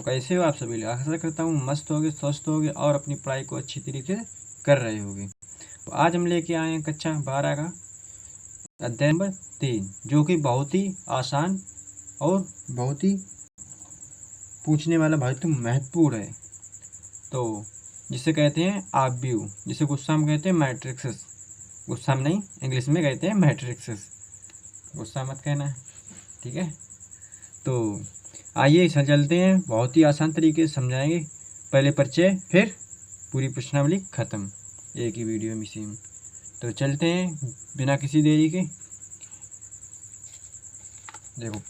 कैसे हो आप सभी लोग? आशा करता हूँ मस्त होगे, स्वस्थ होगे और अपनी पढ़ाई को अच्छी तरीके से कर रहे होगे। तो आज हम लेके आए हैं कक्षा 12 का अध्याय नंबर 3, जो कि बहुत ही आसान और बहुत ही पूछने वाला बहुत ही महत्वपूर्ण है। तो जिसे कहते हैं आव्यूह, जिसे गुस्सा में कहते हैं मैट्रिक्सेस। गुस्सा में नहीं, इंग्लिश में कहते हैं मैट्रिक्सेस। गुस्सा मत कहना, ठीक है। तो आइए सर चलते हैं, बहुत ही आसान तरीके से समझाएंगे। पहले परिचय, फिर पूरी प्रश्नावली खत्म एक ही वीडियो में, इसी में। तो चलते हैं बिना किसी देरी के। देखो,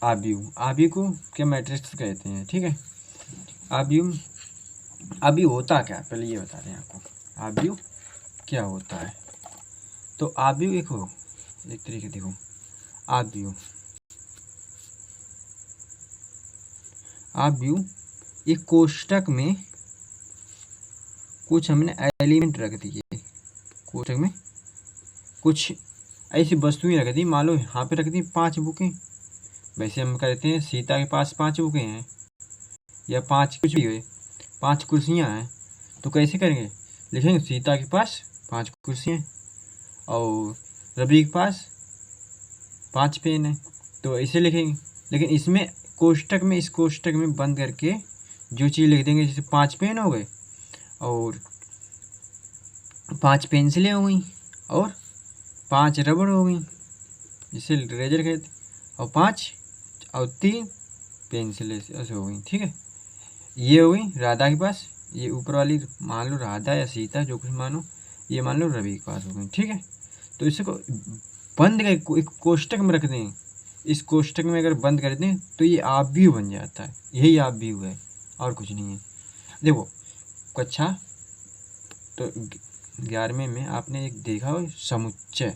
आव्यूह को क्या मैट्रिक्स कहते हैं, ठीक है। आव्यूह होता क्या, पहले ये बता दें आपको आव्यूह क्या होता है। तो आव्यूह एक तरीके देखो, आव्यूह एक कोष्टक में कुछ हमने एलिमेंट रख दिए, कोष्टक में कुछ ऐसी वस्तुएं रख दी। मान लो यहाँ पे रख दी 5 बुकें। वैसे हम कहते हैं सीता के पास 5 बुकें हैं, या 5 कुछ भी है, 5 कुर्सियाँ हैं। तो कैसे करेंगे, लिखेंगे सीता के पास 5 कुर्सियाँ और रवि के पास 5 पेन है, तो ऐसे लिखेंगे। लेकिन इसमें इस कोष्टक में बंद करके जो चीज़ लिख देंगे, जैसे 5 पेन हो गए और 5 पेंसिलें हो गई और 5 रबड़ हो गई, जिसे इरेजर कहते, और 5 और 3 पेंसिलें ऐसे हो गई, ठीक है। ये हो गई राधा के पास, ये ऊपर वाली मान लो राधा या सीता, जो कुछ मानो, ये मान लो रवि के पास हो गई, ठीक है। तो इसको बंद कर एक कोष्टक में रख दें। इस कोष्टक में अगर बंद कर दें तो ये आव्यूह बन जाता है। यही आव्यूह है और कुछ नहीं है। देखो कक्षा तो 11वें में आपने एक देखा हो समुच्चय।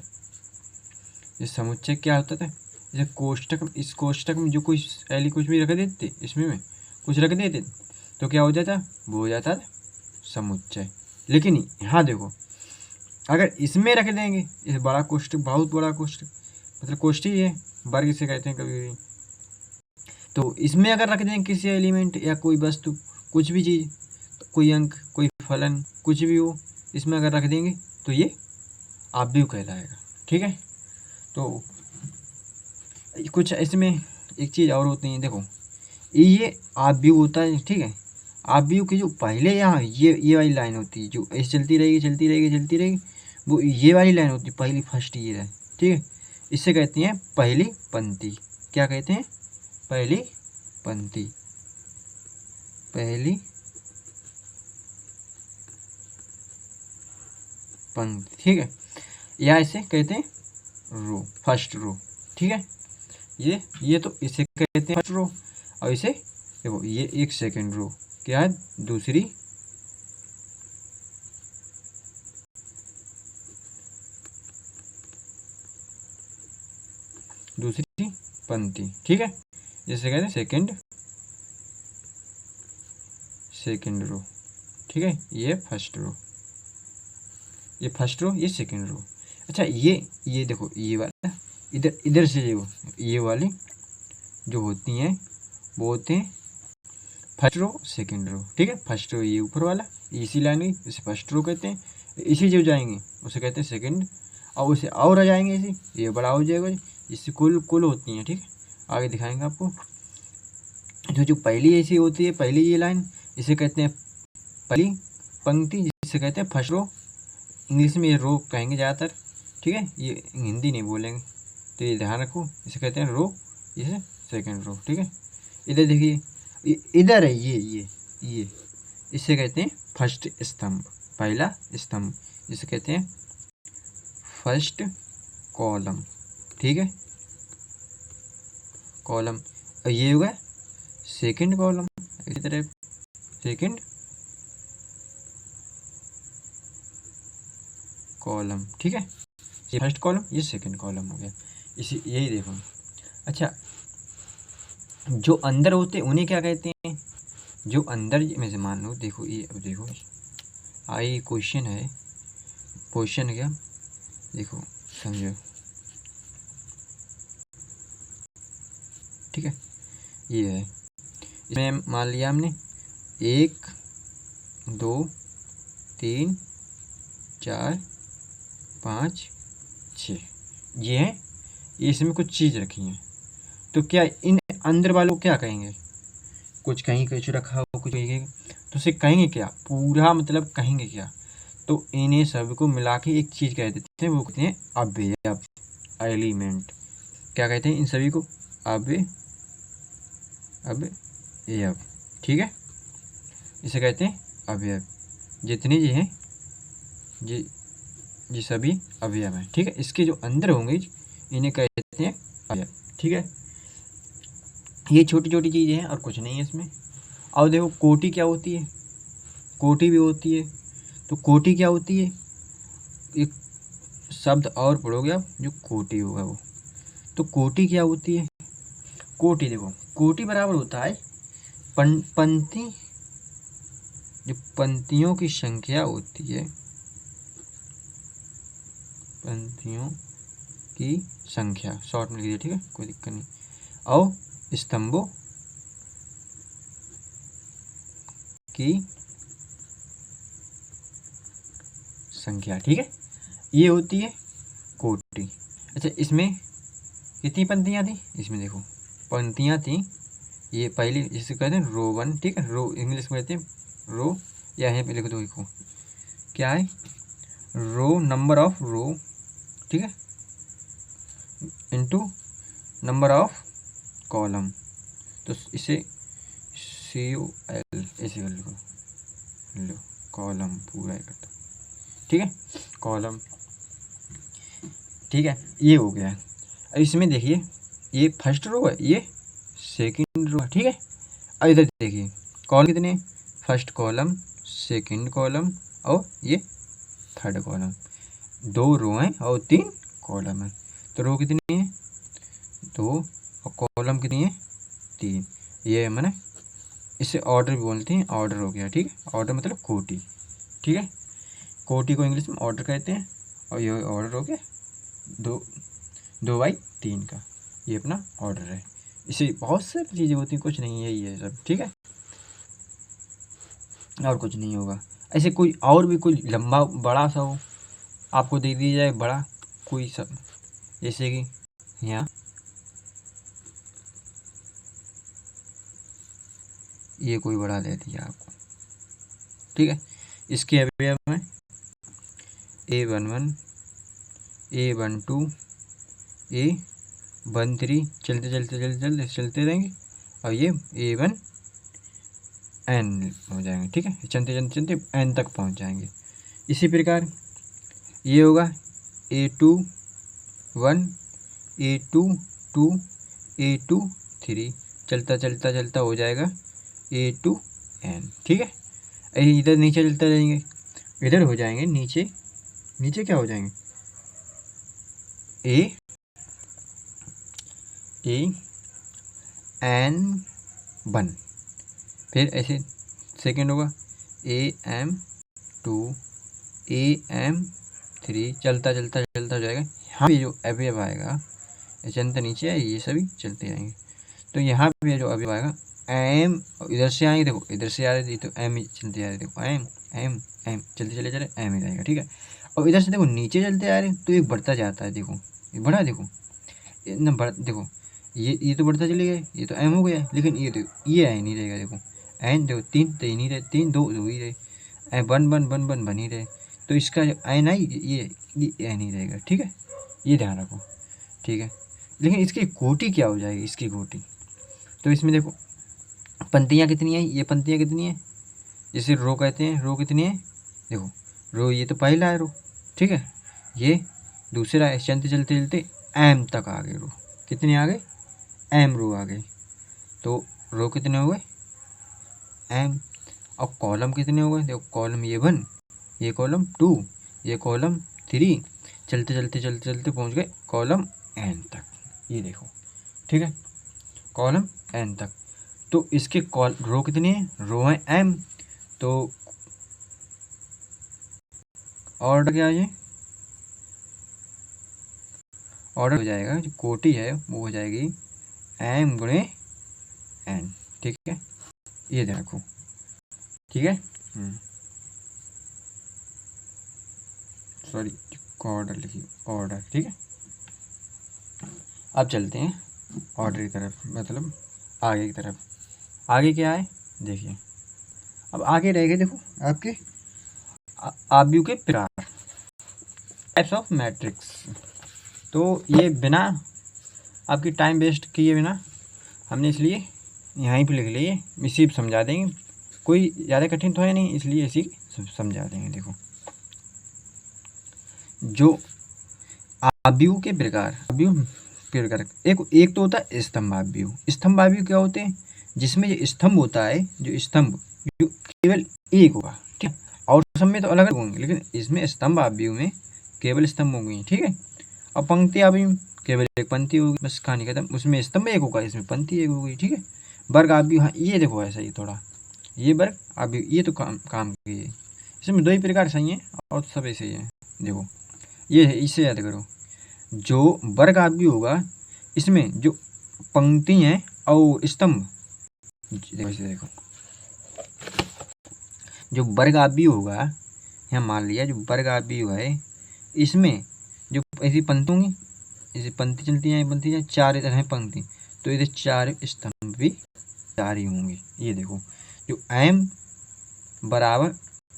ये समुच्चय क्या होता था, जैसे कोष्टक, इस कोष्टक में जो कुछ भी रख देते, इसमें में कुछ रख देते तो क्या हो जाता, वो हो जाता समुच्चय। लेकिन यहाँ देखो, अगर इसमें रख देंगे, इस बड़ा कोष्टक, बहुत बड़ा कोष्टक, मतलब कोष्ठी है, वर्ग से कहते हैं कभी भी, तो इसमें अगर रख देंगे किसी एलिमेंट या कोई वस्तु, कुछ भी चीज़, कोई अंक, कोई फलन, कुछ भी हो, इसमें अगर रख देंगे तो ये आव्यूह कहलाएगा, ठीक है। तो कुछ इसमें एक चीज़ और होती है, देखो ये आव्यूह होता है, ठीक है। आव्यूह की जो पहले यहाँ ये वाली लाइन होती है, जो ऐसे चलती रहेगी, वो ये वाली लाइन होती है पहली, फर्स्ट ये है, ठीक है। इससे कहते हैं पहली पंक्ति। क्या कहते हैं, पहली पंक्ति, ठीक है। या इसे कहते हैं रो, फर्स्ट रो, ठीक है। ये तो इसे कहते हैं फर्स्ट रो, और इसे देखो ये एक सेकंड रो, क्या है, दूसरी पंक्ति, ठीक है। जिसे कहते हैं सेकंड रो, ठीक है। ये फर्स्ट रो, ये सेकंड रो। अच्छा, ये देखो, ये वाला इधर से ये वाली जो होती हैं वो होते हैं फर्स्ट रो, सेकंड रो, ठीक है। फर्स्ट रो ये ऊपर वाला, इसी लाइन की, इसे फर्स्ट रो कहते हैं। इसी जो जाएंगे उसे कहते हैं सेकंड, और उसे और आ जाएंगे इसी, ये बड़ा हो जाएगा, इससे कुल होती हैं, ठीक है। आगे दिखाएंगे आपको। जो पहली ऐसी होती है, पहली ये लाइन, इसे कहते हैं पहली पंक्ति, जिसे कहते हैं फर्स्ट रो। इंग्लिश में ये रो कहेंगे ज़्यादातर, ठीक है। ये हिंदी नहीं बोलेंगे, तो ये ध्यान रखो, इसे कहते हैं रो, इसे सेकंड रो, ठीक है। इधर देखिए, इधर है ये इसे कहते हैं फर्स्ट स्तंभ, पहला स्तंभ, जिसे कहते हैं फर्स्ट कॉलम, ठीक है, कॉलम। और ये होगा सेकंड कॉलम, इसी तरह सेकंड कॉलम, ठीक है। ये फर्स्ट कॉलम, ये सेकंड कॉलम हो गया, यही देखो। अच्छा, जो अंदर होते हैं उन्हें क्या कहते हैं, जो अंदर में से मान लो, देखो ये, अब देखो आई क्वेश्चन है, क्या, देखो समझो, ठीक है। ये है, इसमें मान लिया हमने 1 2 3 4 5 6 ये हैं, ये इसमें कुछ चीज़ रखी हैं। तो क्या इन अंदर वालों को क्या कहेंगे? कुछ कहीं कुछ रखा हो, कुछ कहीं, तो उसे कहेंगे क्या? पूरा मतलब कहेंगे क्या? तो इन्हें सब को मिला के एक चीज़ कह देते हैं, वो कहते हैं अवयव, एलिमेंट। क्या कहते हैं इन सभी को? अवयव, ठीक है, इसे कहते हैं अवयव। जितने ये हैं ये सभी अवयव हैं, ठीक है। इसके जो अंदर होंगे इन्हें कहते हैं अवयव, ठीक है। ये छोटी छोटी चीज़ें हैं और कुछ नहीं है इसमें। और देखो कोटि क्या होती है? कोटि भी होती है। तो कोटि क्या होती है? एक शब्द और पढ़ोगे आप, जो कोटि होगा वो। तो कोटि क्या होती है? कोटि देखो, कोटि बराबर होता है पंक्ति, जो पंक्तियों की संख्या होती है, पंक्तियों की संख्या, शॉर्ट में लिख दिया, ठीक है, कोई दिक्कत नहीं। और स्तंभों की संख्या, ठीक है, ये होती है कोटि। अच्छा, इसमें कितनी पंक्तियाँ थी? इसमें देखो पंक्तियाँ थी, ये पहली जिसे कहते हैं रो 1, ठीक है, रो इंग्लिश में कहते हैं रो, या यहीं पे लिख दो, देखो क्या है, रो नंबर ऑफ रो, ठीक है, इनटू नंबर ऑफ कॉलम। तो इसे COL ऐसे लिखो, लो कॉलम पूरा इकट्ठा, ठीक है, कॉलम, ठीक है, ये हो गया। अब इसमें देखिए ये फर्स्ट रो है, ये सेकंड रो है, ठीक है। अब इधर देखिए कॉलम कितने? फर्स्ट कॉलम, सेकंड कॉलम और ये थर्ड कॉलम, 2 रो हैं और 3 कॉलम है। तो रो कितनी है? 2 और कॉलम कितनी है? 3। ये मैंने इसे ऑर्डर भी बोलते हैं, ऑर्डर हो गया, ठीक है, ऑर्डर मतलब कोटि, ठीक है, कोटि को इंग्लिश में ऑर्डर कहते हैं। और ये ऑर्डर हो गया 2/3 का, ये अपना ऑर्डर है। इसे बहुत सारी चीज़ें होती हैं, कुछ नहीं है, ये सब, ठीक है, और कुछ नहीं होगा। ऐसे कोई और भी कोई लंबा बड़ा सा हो, आपको दे दिया जाए बड़ा कोई सब, जैसे कि यहाँ ये कोई बड़ा दे दिया आपको, ठीक है। इसके अवयव में A11, A12, A13 चलते चलते चलते चलते चलते रहेंगे, और ये A1 N हो जाएंगे, ठीक है, चलते चलते चलते N तक पहुंच जाएंगे। इसी प्रकार ये होगा A21, A22, A23 चलता चलता चलता हो जाएगा A2N, ठीक है। इधर नीचे चलते रहेंगे, इधर हो जाएंगे नीचे, नीचे क्या हो जाएंगे? AN1, फिर ऐसे सेकंड होगा AM2, AM3 चलता चलता चलता हो जाएगा। यहाँ पे जो अवयव आएगा, चलते नीचे है, ये सभी चलते जाएंगे। तो यहाँ पे जो अवयव आएगा एम, इधर से आएंगे, देखो इधर से आ रहे थे तो एम ही चलते आ रहे, देखो एम एम एम चलते चले चले एम ही रहेगा, ठीक है। और इधर से देखो नीचे चलते आ रहे तो एक बढ़ता जाता है, देखो ये बढ़ा, देखो इतना बढ़, देखो ये तो बढ़ता चले गए, ये तो एम हो गया, लेकिन ये देखो ये एन ही रहेगा, देखो एन देखो 3 तो नहीं रहे, 3 2 2 ही रहे, एन बन ही रहे। तो इसका जो एन आई ये एन ही रहेगा, ठीक है, ये ध्यान रखो, ठीक है। लेकिन इसकी कोटि क्या हो जाएगी? इसकी कोटि तो इसमें देखो पंक्तियाँ कितनी है, ये पंक्तियाँ कितनी है, जैसे रो कहते हैं, रो कितनी है, देखो रो ये तो पहला है रो, ठीक है, ये दूसरा है, चलते चलते चलते एम तक आ गए, रो कितने आ गए? एम रो आ गए। तो रो कितने हो गए? एम। और कॉलम कितने हो गए? देखो कॉलम ये 1, ये कॉलम 2, ये कॉलम 3, चलते चलते चलते चलते पहुँच गए कॉलम एन तक, ये देखो, ठीक है, कॉलम एन तक। तो इसके कॉल रो कितनी है? रो है एम, तो ऑर्डर क्या है? ऑर्डर हो जाएगा, जो कोटि है वो हो जाएगी एम गुणे एन, ठीक है। ये ध्यान रखो, ठीक है। सॉरी, ऑर्डर लिखिए, ऑर्डर, ठीक है। अब चलते हैं ऑर्डर की तरफ, मतलब आगे की तरफ। आगे क्या है देखिए, अब आगे रह गए देखो आपके आव्यूह के प्रकार, टाइप्स ऑफ मैट्रिक्स। तो ये बिना आपकी टाइम वेस्ट किए बिना हमने इसलिए यहीं पे लिख लिए, इसी पे समझा देंगे, कोई ज़्यादा कठिन तो है नहीं, इसलिए इसी समझा देंगे। देखो जो आव्यूह के प्रकार, आव्यूह के प्रकार एक तो होता है स्तंभाव्यूह। स्तंभाव्यूह क्या होते हैं, जिसमें जो स्तंभ होता है, जो स्तंभ जो केवल एक होगा, ठीक है, और सब में तो अलग अलग होंगे, लेकिन इसमें स्तंभाव्यूह में केवल स्तंभ होंगे, ठीक है। और पंक्ति आव्यूह केवल एक पंक्ति होगी, बस कहानी खत्म, उसमें स्तंभ एक होगा, इसमें पंक्ति एक होगी, ठीक है। वर्ग आव्यूह, हाँ ये देखो ऐसा ही थोड़ा, ये वर्ग आव्यूह, ये तो काम की है, इसमें दो ही प्रकार सही हैं और सब ऐसे ही हैं। देखो ये है, इससे याद करो, जो वर्ग आव्यूह होगा इसमें जो पंक्ति हैं और स्तंभ, देखो जो वर्ग आव्यूह होगा, यहाँ मान लिया जो वर्ग आव्यूह है, इसमें जो ऐसी पंक्ति होंगी, ऐसी पंक्ति चलती हैं, पंक्ति हैं, चार इधर हैं पंक्ति, तो इधर चार स्तंभ भी चार ही होंगे। ये देखो जो m बराबर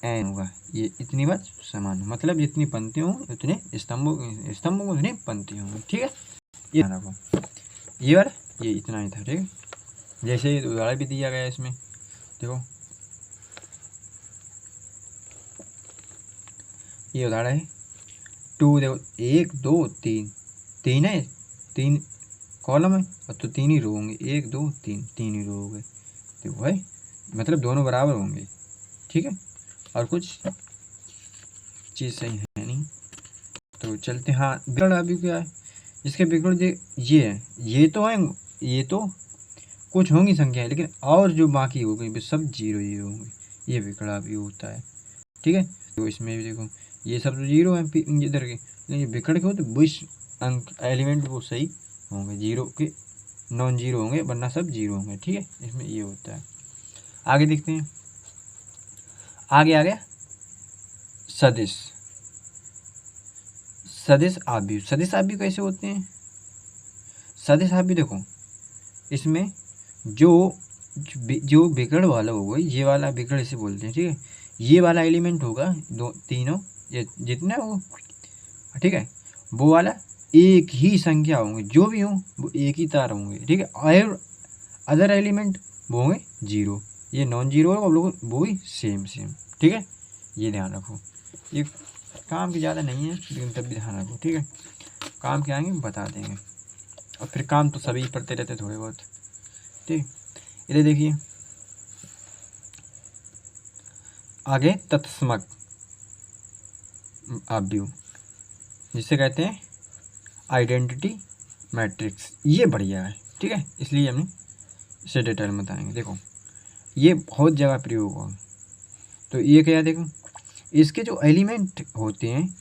n होगा, ये इतनी बात समान, मतलब जितनी पंक्ति होंगी उतने स्तंभ होंगे, उतनी पंक्ति होंगी, ठीक है। ये रखो, ये बार ये इतना ही था, ठीक है। जैसे उदाहरण भी दिया गया है इसमें, देखो ये उदाहरण है 2, देखो 1 2 3, तीन है, तीन कॉलम है और तो तीन ही रो होंगे, 1 2 3, तीन ही रो हो गए, देखो भाई, मतलब दोनों बराबर होंगे, ठीक है। और कुछ चीज़ सही है नहीं, तो चलते। हाँ विकर्ण आव्यूह क्या है, इसके विकर्ण ये है, ये तो है, ये तो कुछ होंगी संख्याएं, लेकिन और जो बाकी हो गई सब 0 0 होंगे, ये विकर्ण आव्यूह होता है, ठीक है। तो इसमें भी देखो ये सब तो 0 है इधर के, लेकिन ये विकर्ण के हो तो 20 अंक एलिमेंट वो सही होंगे, 0 के नॉन 0 होंगे, वरना सब 0 होंगे, ठीक है। इसमें ये होता है। आगे देखते हैं, आगे आ गया सदिश, सदिश आव्यूह। सदिश आव्यूह कैसे होते हैं, सदिश आव्यूह देखो इसमें जो विकर्ण वाला होगा, ये वाला विकर्ण इसे बोलते हैं, ठीक है। ये वाला एलिमेंट होगा, दो तीनों ये जितना हो, ठीक है, वो वाला एक ही संख्या होंगे, जो भी हो वो एक ही तार होंगे, ठीक है। और अदर एलिमेंट वो होंगे 0, ये नॉन 0 होगा, वो भी सेम, ठीक है। ये ध्यान रखो, ये काम की ज़्यादा नहीं है, लेकिन तब भी ध्यान रखो, ठीक है। काम के आएंगे बता देंगे, और फिर काम तो सभी पढ़ते रहते थोड़े बहुत, ठीक। इधर देखिए आगे तत्समक आव्यूह, जिसे कहते हैं आइडेंटिटी मैट्रिक्स, ये बढ़िया है, ठीक है, इसलिए हमने इसे डिटेल में बताएंगे। देखो ये बहुत जगह प्रयोग होगा, तो ये क्या है, देखो इसके जो एलिमेंट होते हैं,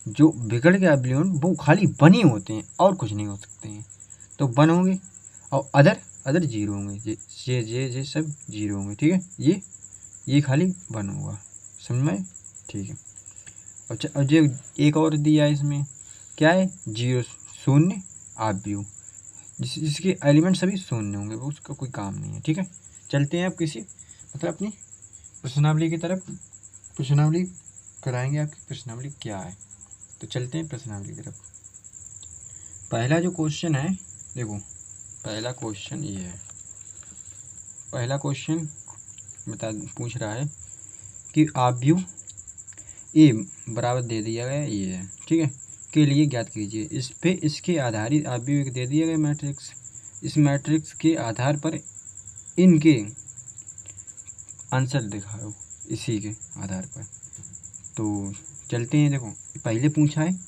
जो विकर्ण के एलिमेंट वो खाली 1 ही होते हैं और कुछ नहीं हो सकते हैं, तो 1 होंगे, और अदर 0 होंगे, ये सब 0 होंगे, ठीक है। ये खाली 1 होगा, समझ में, ठीक है। अच्छा, और जो एक और दिया है इसमें क्या है, 0 0 आव्यूह, जिसके एलिमेंट सभी 0 होंगे, वो उसका कोई काम नहीं है, ठीक है। चलते हैं अब किसी मतलब अपनी प्रश्नावली की तरफ, प्रश्नावली कराएंगे, आपकी प्रश्नावली क्या है, तो चलते हैं प्रश्नावली की तरफ। पहला जो क्वेश्चन है, देखो पहला क्वेश्चन ये है, पहला क्वेश्चन पूछ रहा है कि आव्यूह ए बराबर दे दिया गया ये है, ठीक है, के लिए ज्ञात कीजिए। इस पे इसके आधारित आव्यूह दे दिया गया मैट्रिक्स, इस मैट्रिक्स के आधार पर इनके आंसर दिखाओ, इसी के आधार पर। तो चलते हैं, देखो पहले पूछा है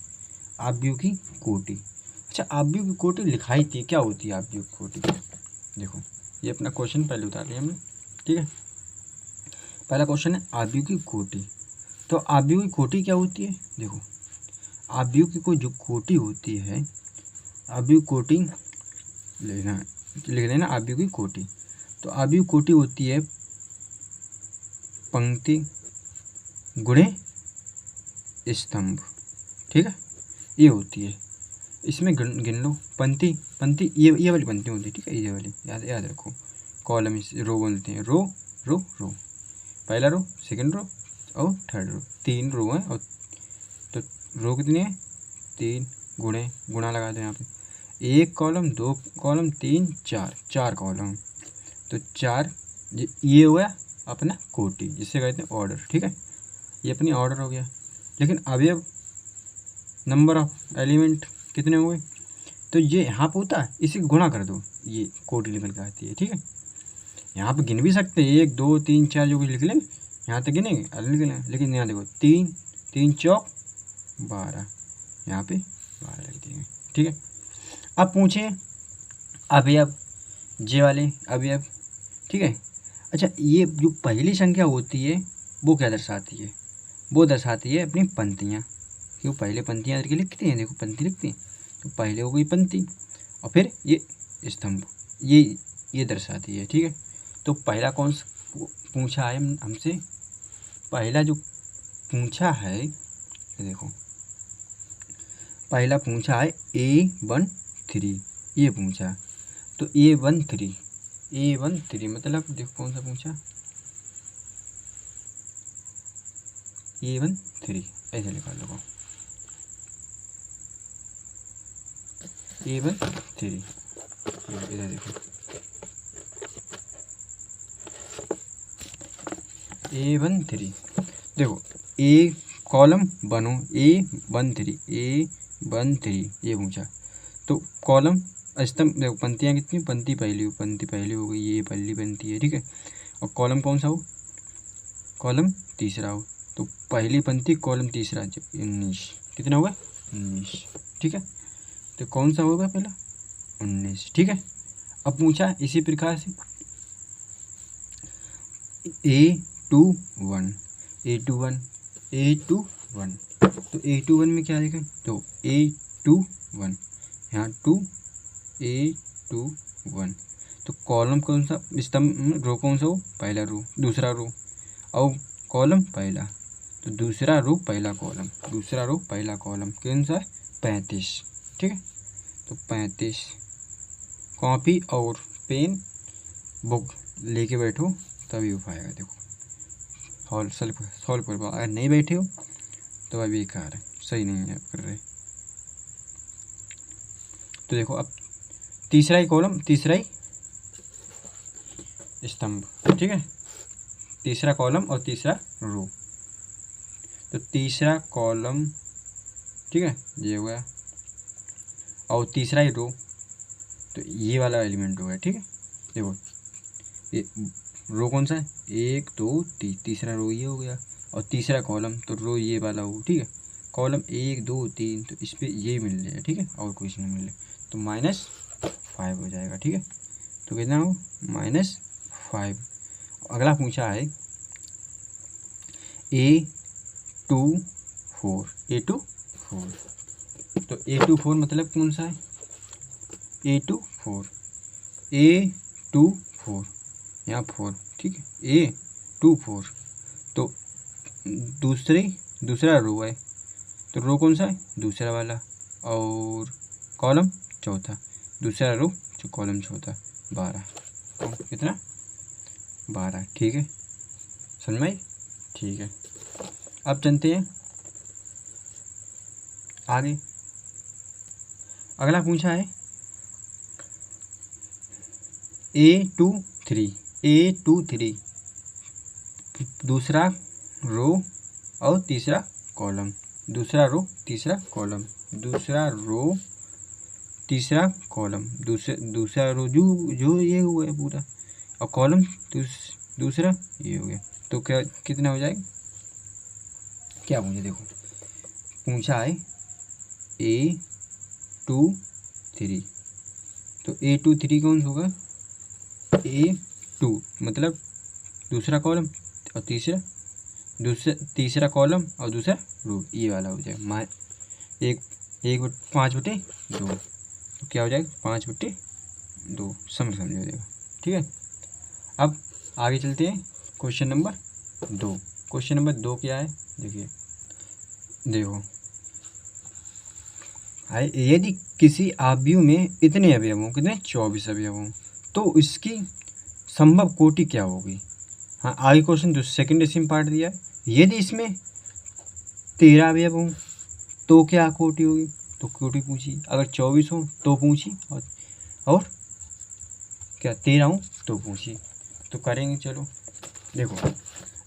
आव्यूह की कोटि। अच्छा, आव्यूह की कोटि लिखाई थी, क्या होती है आव्यूह की कोटि, देखो ये अपना क्वेश्चन पहले उतार लिया हमने, ठीक है। पहला क्वेश्चन है आव्यूह की कोटि, तो आव्यूह की कोटि क्या होती है, देखो आव्यूह की कोई जो कोटि होती है, आव्यूह कोटि लिख देना, आव्यूह की कोटि, तो आव्यूह कोटि होती है पंक्ति गुणे स्तंभ, ठीक है, ये होती है। इसमें गिन लो पंक्ति, पंक्ति ये वाली पंक्ति होती है, ठीक है, ये वाली याद रखो। कॉलम रो बोलते हैं, रो रो रो, पहला रो, सेकंड रो और थर्ड रो, 3 रो है। और तो रो कितनी है? 3 गुणा लगा दो यहाँ पे, 1 कॉलम 2 कॉलम 3 4 कॉलम, तो 4 ये हो गया अपना कोटि, जिससे कहते हैं ऑर्डर, ठीक है, ये अपनी ऑर्डर हो गया। लेकिन अवयव नंबर ऑफ एलिमेंट कितने हुए? तो ये यहाँ पे होता है, इसे गुणा कर दो, ये कोटि निकल के आती है, ठीक है। यहाँ पे गिन भी सकते हैं 1 2 3 4 जो कुछ लिख लेंगे, यहाँ तक गिनेंगे अलग लिख लेंगे। लेकिन यहाँ देखो 3 3 चौक 12, यहाँ पे 12 लिख देंगे, ठीक है। अब पूछे अवयव, जे वाले अवयव, ठीक है। अच्छा, ये जो पहली संख्या होती है वो क्या दर्शाती है? वो दर्शाती है अपनी पंक्तियाँ, क्यों पहले पंक्तियाँ लिखती हैं, देखो पंक्ति लिखती हैं, तो पहले हो गई पंक्ति और फिर ये स्तंभ, ये दर्शाती है, ठीक है। तो पहला कौन सा पूछा है हमसे? पहला जो पूछा है, देखो पहला पूछा है A13, ये पूछा, तो A13 मतलब देखो कौन सा पूछा, A13 ऐसे लिखा लो, A13, इधर देखो A13, देखो ए कॉलम बनो A13 ये पूछा, तो कॉलम स्तंभ देखो, पंक्तियाँ कितनी, पंक्ति पहली हो गई, ये पहली पंक्ति है, ठीक है। और कॉलम कौन सा हो? कॉलम तीसरा हो, तो पहली पंक्ति कॉलम तीसरा 19, कितना होगा? 19, ठीक है। तो कौन सा होगा पहला? 19, ठीक है। अब पूछा इसी प्रकार से A21, तो A21 में क्या देखें, तो A21 यहाँ 2 A21, तो कॉलम कौन सा, स्तंभ रो कौन सा हो? पहला रो, दूसरा रो, और कॉलम पहला, तो दूसरा रो पहला कॉलम, कौन सा? 35, ठीक है। तो 35, कॉपी और पेन बुक लेके बैठो तभी हो पाएगा। देखो सॉल्व कर पाओ, अगर नहीं बैठे हो तो अभी बेकार है, सही नहीं है कर रहे। तो देखो अब तीसरा ही कॉलम, तीसरा ही स्तंभ, ठीक है, तीसरा कॉलम और तीसरा रो, तो तीसरा कॉलम, ठीक है, ये हो गया, और तीसरा ही रो, तो ये वाला एलिमेंट हो गया, ठीक है। देखो ये रो कौन सा है? 1 2 3, तीसरा रो ये हो गया, और तीसरा कॉलम, तो रो ये वाला हो, ठीक है। कॉलम 1 2 3, तो इस पर ये मिल जाएगा, ठीक है, और कुछ नहीं मिले, तो -5 हो जाएगा, ठीक है। तो कितना हो? -5। अगला पूछा है A24, तो A24 मतलब कौन सा है? A24 यहाँ 4, ठीक है, A24, तो दूसरा रो है, तो रो कौन सा है? दूसरा वाला, और कॉलम चौथा, दूसरा रो जो कॉलम चौथा, 12, कितना? 12, ठीक है, समझ में आई? ठीक है, अब चलते हैं आगे। अगला पूछा है A23, दूसरा रो और तीसरा कॉलम, दूसरा रो तीसरा कॉलम, दूसरा रो जो ये हुआ है पूरा, और कॉलम दूसरा ये हो गया, तो क्या कितना हो जाएगा? क्या पूछे? देखो पूछा है A23, तो A23 कौन सा होगा? A2 मतलब दूसरा कॉलम और तीसरा कॉलम और दूसरा रो, ये वाला हो जाएगा 5/2, तो क्या हो जाएगा? 5/2, समझ हो जाएगा, ठीक है। अब आगे चलते हैं क्वेश्चन नंबर 2। क्वेश्चन नंबर 2 क्या है, देखिए, देखो यदि किसी आयु में इतने अवयव हों, कितने 24 अवयव हों, तो इसकी संभव कोटि क्या होगी। हाँ, आगे क्वेश्चन जो सेकंड इसमें पार्ट दिया है, यदि इसमें 13 अवयव हों तो क्या कोटि होगी, तो कोटि पूछी। अगर 24 हो तो पूछी, और क्या 13 हो तो पूछी। तो करेंगे, चलो देखो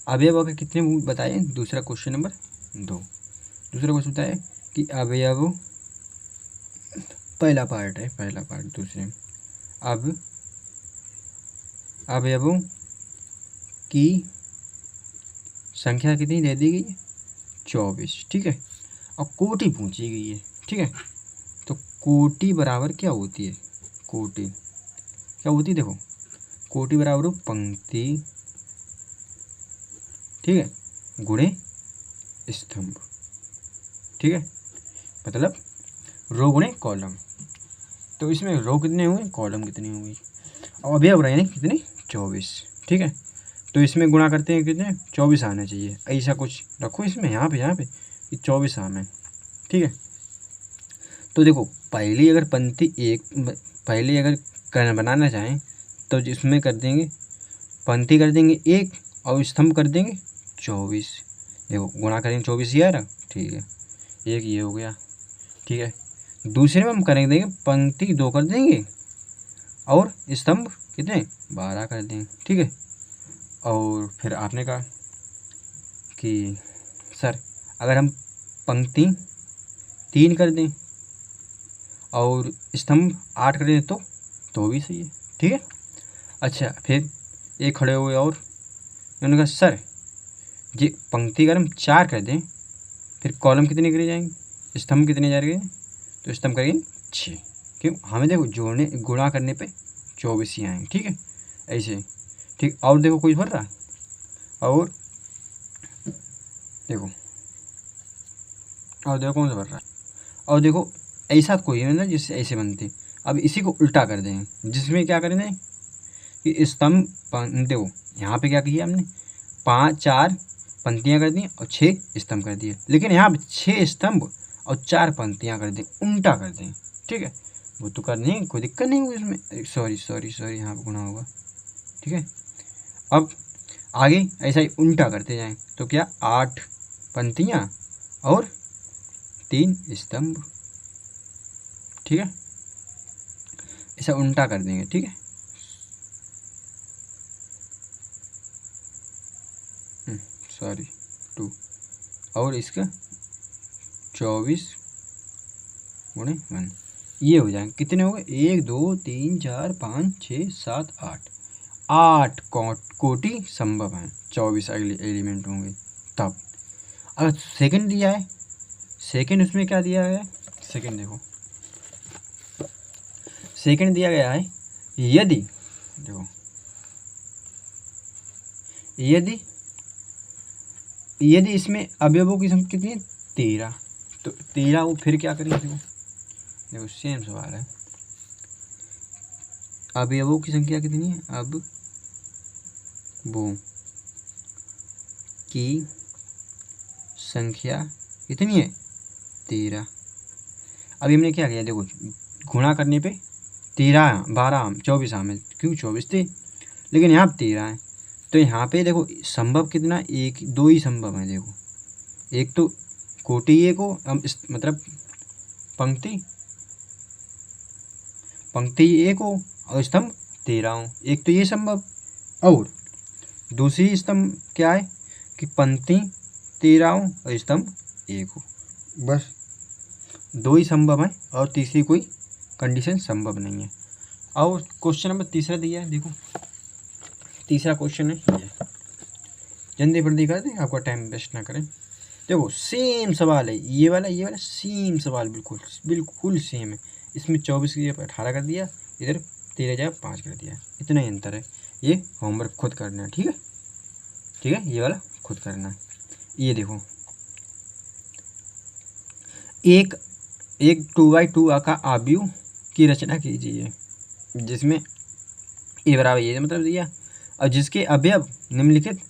अवयव के कितने बताए, दूसरा क्वेश्चन नंबर 2। दूसरा क्वेश्चन बताए कि अवयव, पहला पार्ट है, पहला पार्ट दूसरे में, अब अवयवों की संख्या कितनी दे दी गई है, 24, ठीक है। और कोटि पूछी गई है, ठीक है। तो कोटि बराबर क्या होती है, कोटि क्या होती है, देखो कोटि बराबर पंक्ति, ठीक है, गुणे स्तंभ, ठीक है, मतलब रो गुणे कॉलम। तो इसमें रो कितने हुए, कॉलम कितनी हुई, और अवयव रहे कितने, 24, ठीक है। तो इसमें गुणा करते हैं कितने, 24 आना चाहिए, ऐसा कुछ रखो इसमें, यहाँ पे 24 आना है, ठीक है। तो देखो पहली अगर पंक्ति एक, पहले अगर बनाना चाहें तो इसमें कर देंगे, पंक्ति कर देंगे 1 और स्तंभ कर देंगे 24। देखो गुणा करेंगे 24 ही आ रहा, ठीक है, एक ये हो गया, ठीक है। दूसरे में हम करेंगे पंक्ति 2 कर देंगे और स्तंभ कितने 12 कर देंगे, ठीक है। और फिर आपने कहा कि सर अगर हम पंक्ति 3 कर दें और स्तंभ 8 कर दें तो भी सही है, ठीक है। अच्छा, फिर एक खड़े हुए और उन्होंने कहा सर ये पंक्ति अगर हम 4 कर दें फिर कॉलम कितने करे जाएंगे, स्तंभ कितने जा रहे हैं, तो स्तंभ करेंगे 6, क्यों, हमें देखो जोड़ने गुणा करने पे 24 ही आएंगे, ठीक है, ऐसे, ठीक। और देखो कोई भर रहा है, और देखो कौन सा भर रहा है, और देखो ऐसा कोई है ना जिससे ऐसे बनते। अब इसी को उल्टा कर दें, जिसमें क्या करें कि स्तंभ, देखो यहाँ पे क्या किया हमने, 4 पंक्तियाँ कर दी और 6 स्तंभ कर दिए, लेकिन यहाँ पे 6 स्तंभ और 4 पंक्तियाँ कर दें, उल्टा कर दें, ठीक है। वो तो करने कोई दिक्कत नहीं होगी इसमें, सॉरी यहाँ पर गुणा होगा, ठीक है। अब आगे ऐसा ही उल्टा करते जाएं तो क्या 8 पंक्तियाँ और 3 स्तंभ, ठीक है, ऐसा उल्टा कर देंगे, ठीक है। सॉरी 2 और इसका 24 गुणे 1, ये हो जाएंगे, कितने हो गए, 1 2 3 4 5 6 7 8 कोटि संभव हैं, 24 एलिमेंट होंगे। तब अगर सेकंड दिया है, सेकंड उसमें क्या दिया गया है, सेकंड देखो, सेकंड दिया गया है यदि, देखो यदि इसमें अवयवों की संख्या कितनी है, 13, तो 13 वो फिर क्या करेंगे, देखो सेम सवाल है, अवयवों की संख्या कितनी है, अब वो की संख्या कितनी है, 13। अभी हमने क्या किया, देखो गुणा करने पे 13 12 24 में, क्यों 24 थे, लेकिन यहाँ 13 है, तो यहाँ पे देखो संभव कितना, 1 2 ही संभव है। देखो एक तो कोटि 1 हो, मतलब पंक्ति 1 हो और स्तंभ 13 हो, एक तो ये संभव, और दूसरी स्तंभ क्या है कि पंक्ति 13 हो और स्तंभ 1 हो, बस 2 ही संभव है और तीसरी कोई कंडीशन संभव नहीं है। और क्वेश्चन नंबर तीसरा दिया है, देखो तीसरा क्वेश्चन है ये, जल्दी जल्दी कर दें, आपका टाइम वेस्ट ना करें। देखो सेम सवाल है, ये वाला सेम सवाल बिल्कुल सेम है। इसमें 24 की जगह 18 कर दिया, इधर 13 जगह 5 कर दिया, इतना ही अंतर है। ये होमवर्क खुद करना है, ठीक है, ये वाला खुद करना है। ये देखो एक 2x2 का आव्यूह की रचना कीजिए, जिसमें ए बराबर ये मतलब दिया और जिसके अवयव निम्नलिखित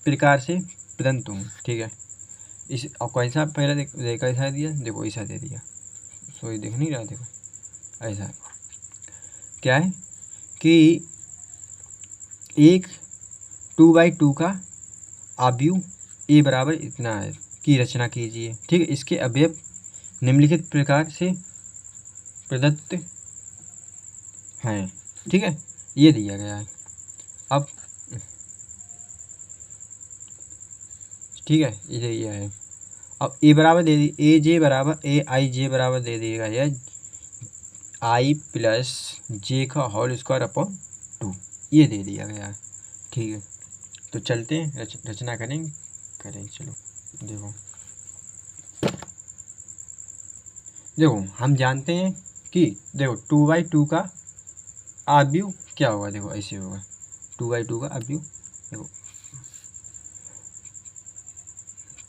प्रकार से प्रदत्त हूँ, ठीक है। इस और कैसा पहले कैसा दिया, देखो ऐसा दे दिया, सॉरी देख नहीं रहा, देखो ऐसा क्या है कि एक 2/2 का अवयव ए बराबर इतना है की रचना कीजिए, ठीक है। इसके अवयव निम्नलिखित प्रकार से प्रदत्त हैं, ठीक है, ये दिया गया है। अब ठीक है, ये दिया है। अब ए बराबर दे दी, ए जे बराबर ए आई जे बराबर दे दिएगा यह आई प्लस जे का होल स्क्वायर अपॉन 2, ये दे दिया गया है, ठीक है। तो चलते हैं रचना करें चलो। देखो हम जानते हैं कि देखो 2/2 का अवयव क्या होगा, देखो ऐसे होगा 2/2 का अवयव, देखो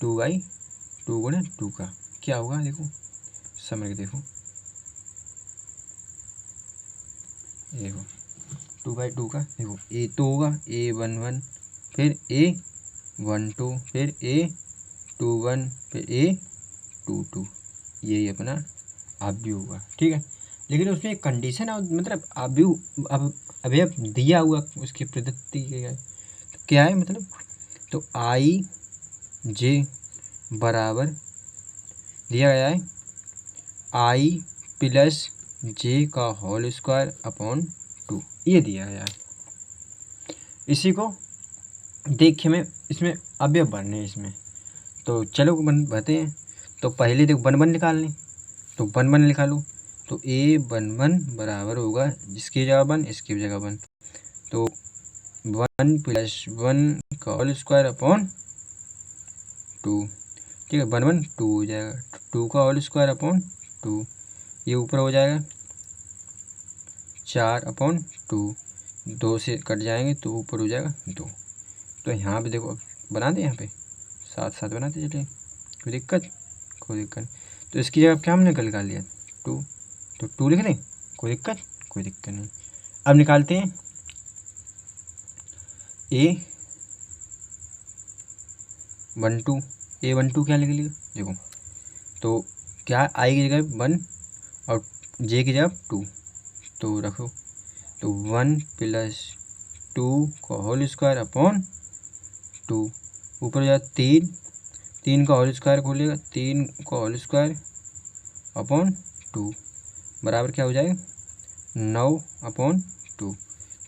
2/2 गुणे 2 का क्या होगा, देखो समझ के देखो 2/2 का, देखो ए तो होगा A11, फिर A12, फिर A21, फिर A22, यही अपना अवयव होगा, ठीक है। लेकिन उसमें एक कंडीशन है, मतलब अवयव दिया हुआ उसकी प्रदत्ति तो क्या है, मतलब तो आई जे बराबर दिया गया है आई प्लस जे का होल स्क्वायर अपॉन 2, ये दिया गया है। इसी को देख हमें इसमें अवयव भरने हैं इसमें, तो चलो भरते हैं। तो पहले देखो 1 1 निकाल लें, तो 1 1 निकालो, तो A11 बराबर होगा जिसकी जगह 1 इसकी जगह 1, तो 1 + 1 का होल स्क्वायर अपॉन 2, ठीक है। 1 1 2 हो जाएगा, 2 का होल स्क्वायर अपॉन 2, ये ऊपर हो जाएगा 4/2, 2 से कट जाएंगे तो ऊपर हो जाएगा 2। तो यहाँ पे देखो बना दें, यहाँ पे साथ साथ बनाते चले, कोई दिक्कत नहीं। तो इसकी जगह क्या हमने निकाल लिया 2, तो 2 लिख दें, कोई दिक्कत नहीं। अब निकालते हैं A12 क्या लिख लिया, देखो तो क्या आई की जगह 1 और जे की जगह 2, तो रखो, तो 1 + 2 का होल स्क्वायर अपॉन 2, ऊपर हो जाए 3 का होल स्क्वायर खोलिएगा, 3 का होल स्क्वायर अपॉन 2 बराबर क्या हो जाएगा 9/2।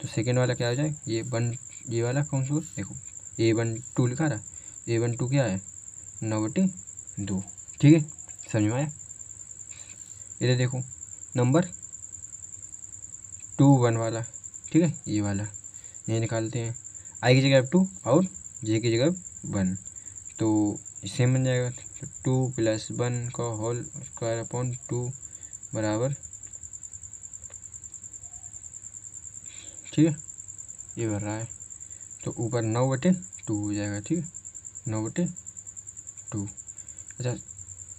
तो सेकेंड वाला क्या हो जाए, ये वाला कौन सा, देखो A12 लिखा रहा, A12 क्या है 9/2, ठीक है, समझ में आया। इधर देखो नंबर 2 1 वाला, ठीक है, ये वाला ये निकालते हैं, आई की जगह 2 और जे की जगह 1, तो इससे बन जाएगा 2 + 1 का होल स्क्वायर अपॉन 2 बराबर, ठीक है, ये भर रहा है, तो ऊपर 9/2 हो जाएगा, ठीक है, 9/2। अच्छा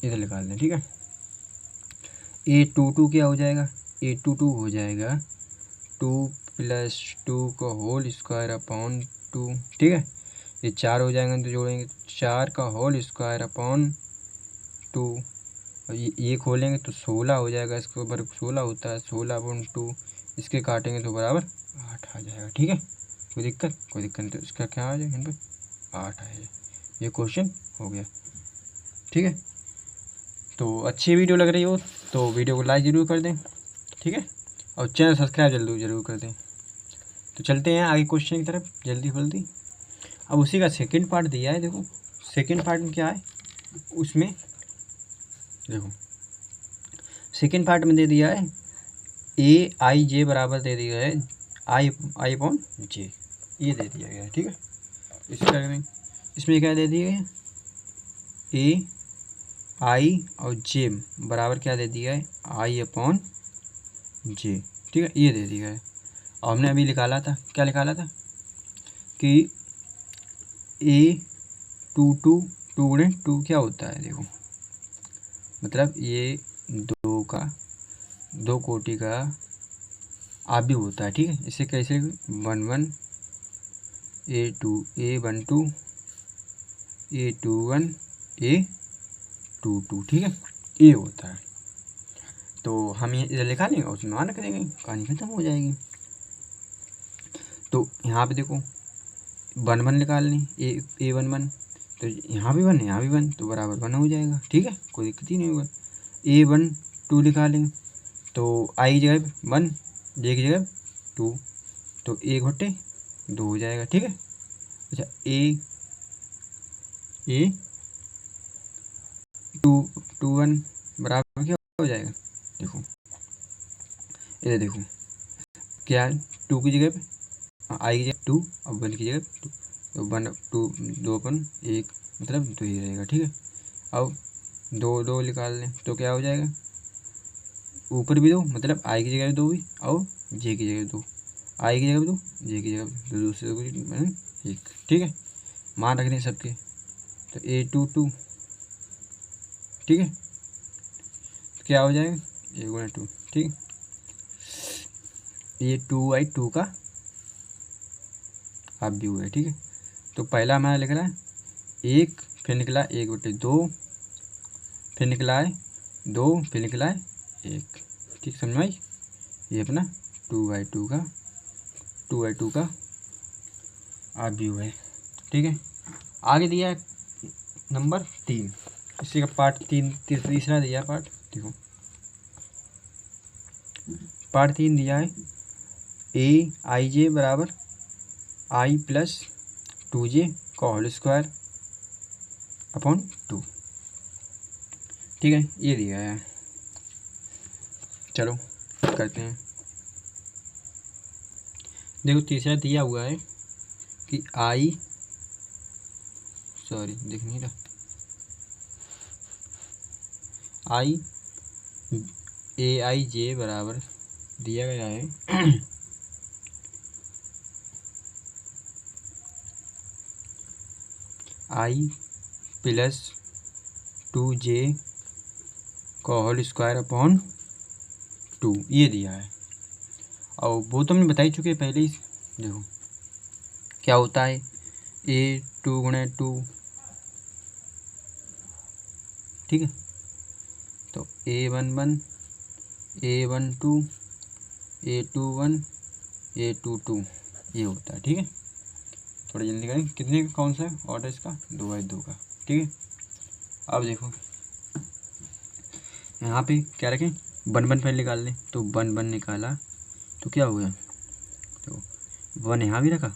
इधर निकाल दें, ठीक है। A22 क्या हो जाएगा, A22 हो जाएगा 2 + 2 का होल स्क्वायर अपॉन 2, ठीक है, ये 4 हो जाएंगे तो जोड़ेंगे 4 का होल स्क्वायर अपॉन 2, और ये खोलेंगे तो 16 हो जाएगा, इसके ऊपर 16 होता है, 16/2 इसके काटेंगे तो बराबर 8 आ जाएगा, ठीक है, कोई दिक्कत नहीं। तो इसका क्या आ जाएगा, यहाँ पे 8 आएगा, ये क्वेश्चन हो गया, ठीक है। तो अच्छी वीडियो लग रही हो तो वीडियो को लाइक ज़रूर कर दें, ठीक है, और चैनल सब्सक्राइब ज़रूर कर दें। तो चलते हैं आगे क्वेश्चन की तरफ जल्दी। अब उसी का सेकंड पार्ट दिया है, देखो सेकंड पार्ट में क्या है, उसमें देखो सेकंड पार्ट में दे दिया है AIJ बराबर दे दिया है I/J, ये दे दिया गया है, ठीक है। इसमें क्या दे दिया है AI और J बराबर क्या दे दिया है I/J, ठीक है, ये दे दिया है। और हमने अभी निकाला था, क्या निकाला था कि A22 2 गुणे 2 क्या होता है, देखो मतलब ये 2 कोटि का अवयव होता है, ठीक है। इसे कैसे 1 1 A12 A21 A22, ठीक है, ये होता है। तो हम ये इधर लिखा लेंगे और उसमें मान रख देंगे, कहानी खत्म हो जाएगी। तो यहाँ पे देखो 1 1 निकाल लें, A11, तो यहाँ भी 1 यहाँ भी 1, तो बराबर 1 हो जाएगा, ठीक है, कोई दिक्कत ही नहीं होगा। A12 निकालें तो I की जगह 1, J की जगह 2, तो 1/2 हो जाएगा, ठीक है। अच्छा A21 बराबर क्या हो जाएगा, देखो इधर देखो क्या है, 2 की जगह पे I की जगह 2 और 1 की जगह 2, तो 1 2 2/1 मतलब 2 ही रहेगा, ठीक है। अब 2 2 निकाल लें तो क्या हो जाएगा, ऊपर भी 2 मतलब I की जगह 2 भी और J की जगह 2, I की जगह 2 J की जगह 2, दूसरे 1, ठीक है, मान रख दें सबके। तो A22, ठीक है, तो क्या हो जाएगा A×2, ठीक है। ये 2/2 का हाफ भी हुआ है, ठीक है। तो पहला हमारा लिख रहा है 1, फिर निकला 1/2, फिर निकला है 2, फिर निकला है 1, ठीक, समझ में आई। ये अपना 2/2 का हाफ भी हुआ है, ठीक है। आगे दिया है नंबर 3, इसी का पार्ट 3 तीसरा दिया पार्ट, देखो पार्ट 3 दिया है AIJ बराबर I + 2J का होल स्क्वायर अपॉन 2, ठीक है, ये दिया है। चलो करते हैं। देखो तीसरा दिया हुआ है कि दिख नहीं रहा, AIJ बराबर दिया गया है I + 2J का होल स्क्वायर अपॉन 2, ये दिया है। और वो तो हमने बता ही चुके पहले ही, देखो क्या होता है A2×2, ठीक है, तो A11 A12 A21 A22 ये होता है, ठीक है। थोड़ा जल्दी करें, कितने का कौन सा ऑर्डर इसका 2/2 का, ठीक है। अब देखो यहाँ पे क्या रखें, 1 1 पहले निकाल लें, तो 1 1 निकाला तो क्या हो गया, तो 1 यहाँ भी रखा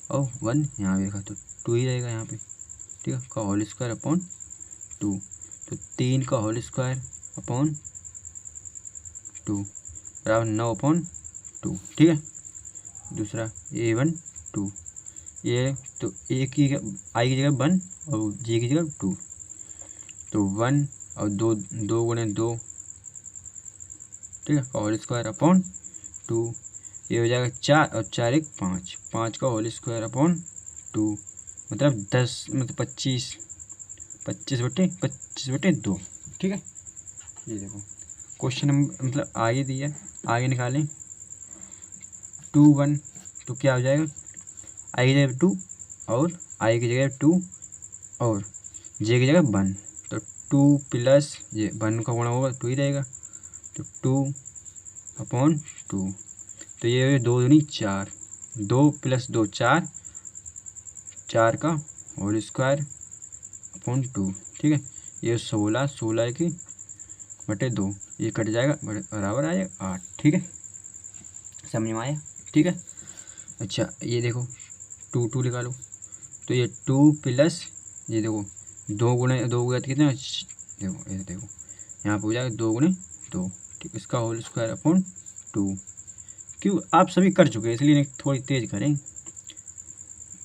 और 1 यहाँ भी रखा, तो 2 ही रहेगा यहाँ पे, ठीक है, का होल स्क्वायर अपॉन 2, तो 3 का होल स्क्वायर अपॉन 2 बराबर 9/2, ठीक है। दूसरा A12, ये तो A की I की जगह 1 और J की जगह 2, तो 1 और 2 2×2, ठीक है, होल स्क्वायर अपॉन 2, ये हो जाएगा 4 और 4 1 5, 5 का होल स्क्वायर अपॉन 2 मतलब 10 मतलब 25 25/2, ठीक है। ये देखो क्वेश्चन नंबर मतलब आगे दिया, आगे निकालें 2 1, तो क्या हो जाएगा I की जगह 2 और I की जगह 2 और J की जगह 1, तो 2 + ये 1 का गुणा होगा 2 ही रहेगा, तो 2/2, तो ये 2 दूनी 4, 2 + 2 4, 4 का होल स्क्वायर अपॉन 2, ठीक है। ये 16 16/2, ये कट जाएगा बराबर आ जाएगा 8, ठीक है, समझ में आया, ठीक है। अच्छा ये देखो 2 2 निकालो, तो ये 2 + ये देखो 2 कितने, देखो ये देखो यहाँ पे हो जाएगा 2×2, ठीक, इसका होल स्क्वायर अपॉन 2, क्यों आप सभी कर चुके हैं इसलिए थोड़ी तेज करें,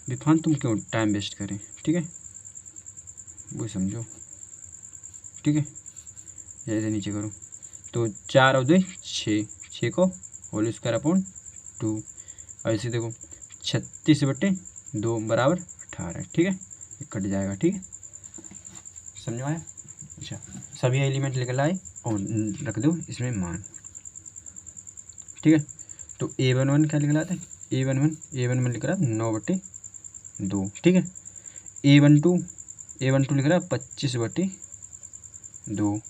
विफान तुम क्यों टाइम वेस्ट करें, ठीक है, वो समझो, ठीक है। जैसे नीचे करो, तो 4 और 2 6 को होल स्क्वायर अपॉन 2, और इसे देखो 36/2 बराबर 18, ठीक है, ये कट जाएगा, ठीक है, समझ में आया। अच्छा सभी एलिमेंट निकल आए और रख दो इसमें मान, ठीक है। तो A11 क्या निकला था, A11 लिख रहा 9/2, ठीक है। A12 A12 लिख रहा है 25/2।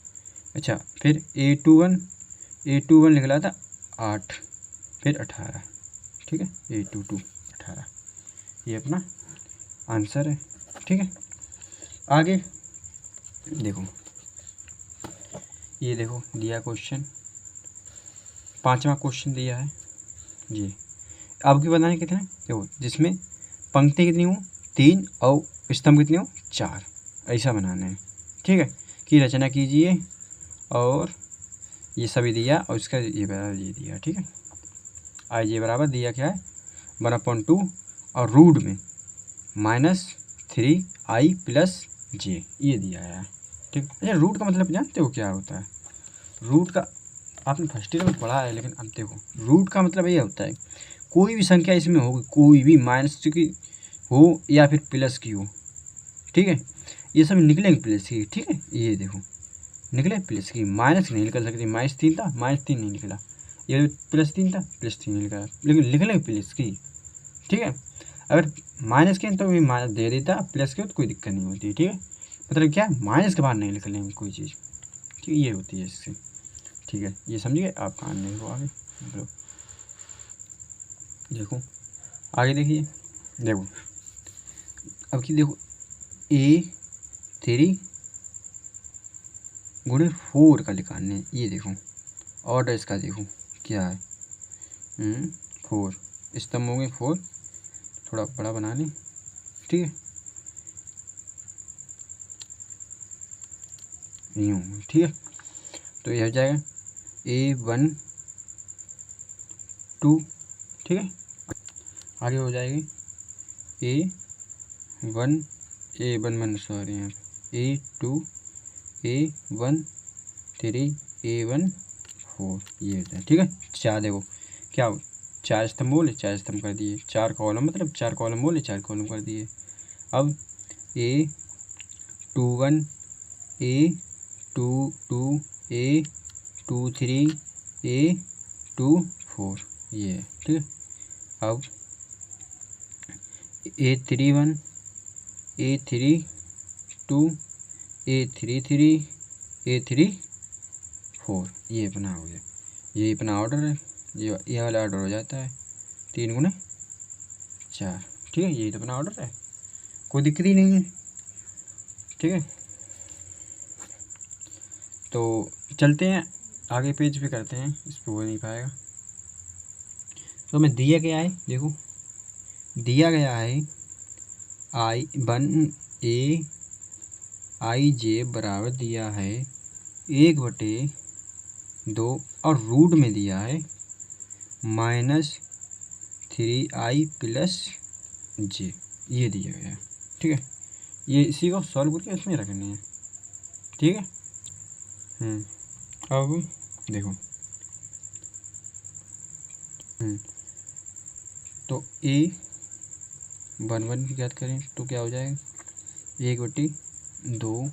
अच्छा, फिर A21 लिख रहा था 8, फिर 18। ठीक है, A22 18, ये अपना आंसर है। ठीक है, आगे देखो, ये देखो दिया क्वेश्चन, 5वां क्वेश्चन दिया है जी। अब की बताने कितने, देखो जिसमें पंक्ति कितनी हो 3 और स्तंभ कितने हो 4, ऐसा बनाना है। ठीक है, की रचना कीजिए और ये सभी दिया और इसका ये बराबर ये दिया। ठीक है, आई जे बराबर दिया क्या है 1/2 और रूट में -3i + j, ये दिया है। ठीक, अच्छा रूट का मतलब जानते हो क्या होता है? रूट का आपने फर्स्ट ईयर में पढ़ा है, लेकिन अब देखो रूट का मतलब ये होता है कोई भी संख्या इसमें होगी, कोई भी माइनस की हो या फिर प्लस की हो। ठीक है, ये सब निकलेंगे प्लस की। ठीक है, ये देखो निकले प्लस की, माइनस नहीं निकल सकती। -3 था, -3 नहीं निकला। ये +3 था, +3 नहीं निकला, लेकिन निकलेंगे प्लस की। ठीक है, अगर माइनस के तो भी माइनस दे देता, प्लस के तो कोई दिक्कत नहीं होती। ठीक है, मतलब क्या है माइनस के बाद नहीं निकलेंगे कोई चीज़। ठीक है, ये होती है इससे। ठीक है, ये समझिए आप कहाँ नहीं हो आगे। देखो आगे देखिए, देखो अब की देखो A3 × 4 का निकालने, ये देखो ऑर्डर इसका देखो क्या है 4 स्तंभ होंगे 4, थोड़ा बड़ा बना लें। ठीक है, नहीं होंगे। ठीक है, तो ये हो जाएगा A12। ठीक है, आगे हो जाएगी A1 सॉरी यहाँ A2 A13 A14, ये होता है। ठीक है, 4 देखो क्या हो 4 स्तंभ बोले 4 स्तंभ कर दिए, 4 कॉलम मतलब 4 कॉलम बोले 4 कॉलम कर दिए। अब A21 A22 A23 A24, ये है। ठीक है, अब A31 A32 A33 A34, ये अपना हो गया, ये अपना ऑर्डर है। ये वाला ऑर्डर हो जाता है 3 × 4। ठीक है, यही तो अपना ऑर्डर है, कोई दिक्कत ही नहीं है। ठीक है, तो चलते हैं आगे पेज पे करते हैं, इस पर हो नहीं पाएगा। तो मैं दिया गया है, देखो दिया गया है I बराबर दिया है 1/2 और रूट में दिया है -3i + j, ये दिया गया है। ठीक है, ये इसी को सॉल्व करके इसमें रखने हैं। ठीक है, अब देखो तो A11 की याद करें तो क्या हो जाएगा 1/2,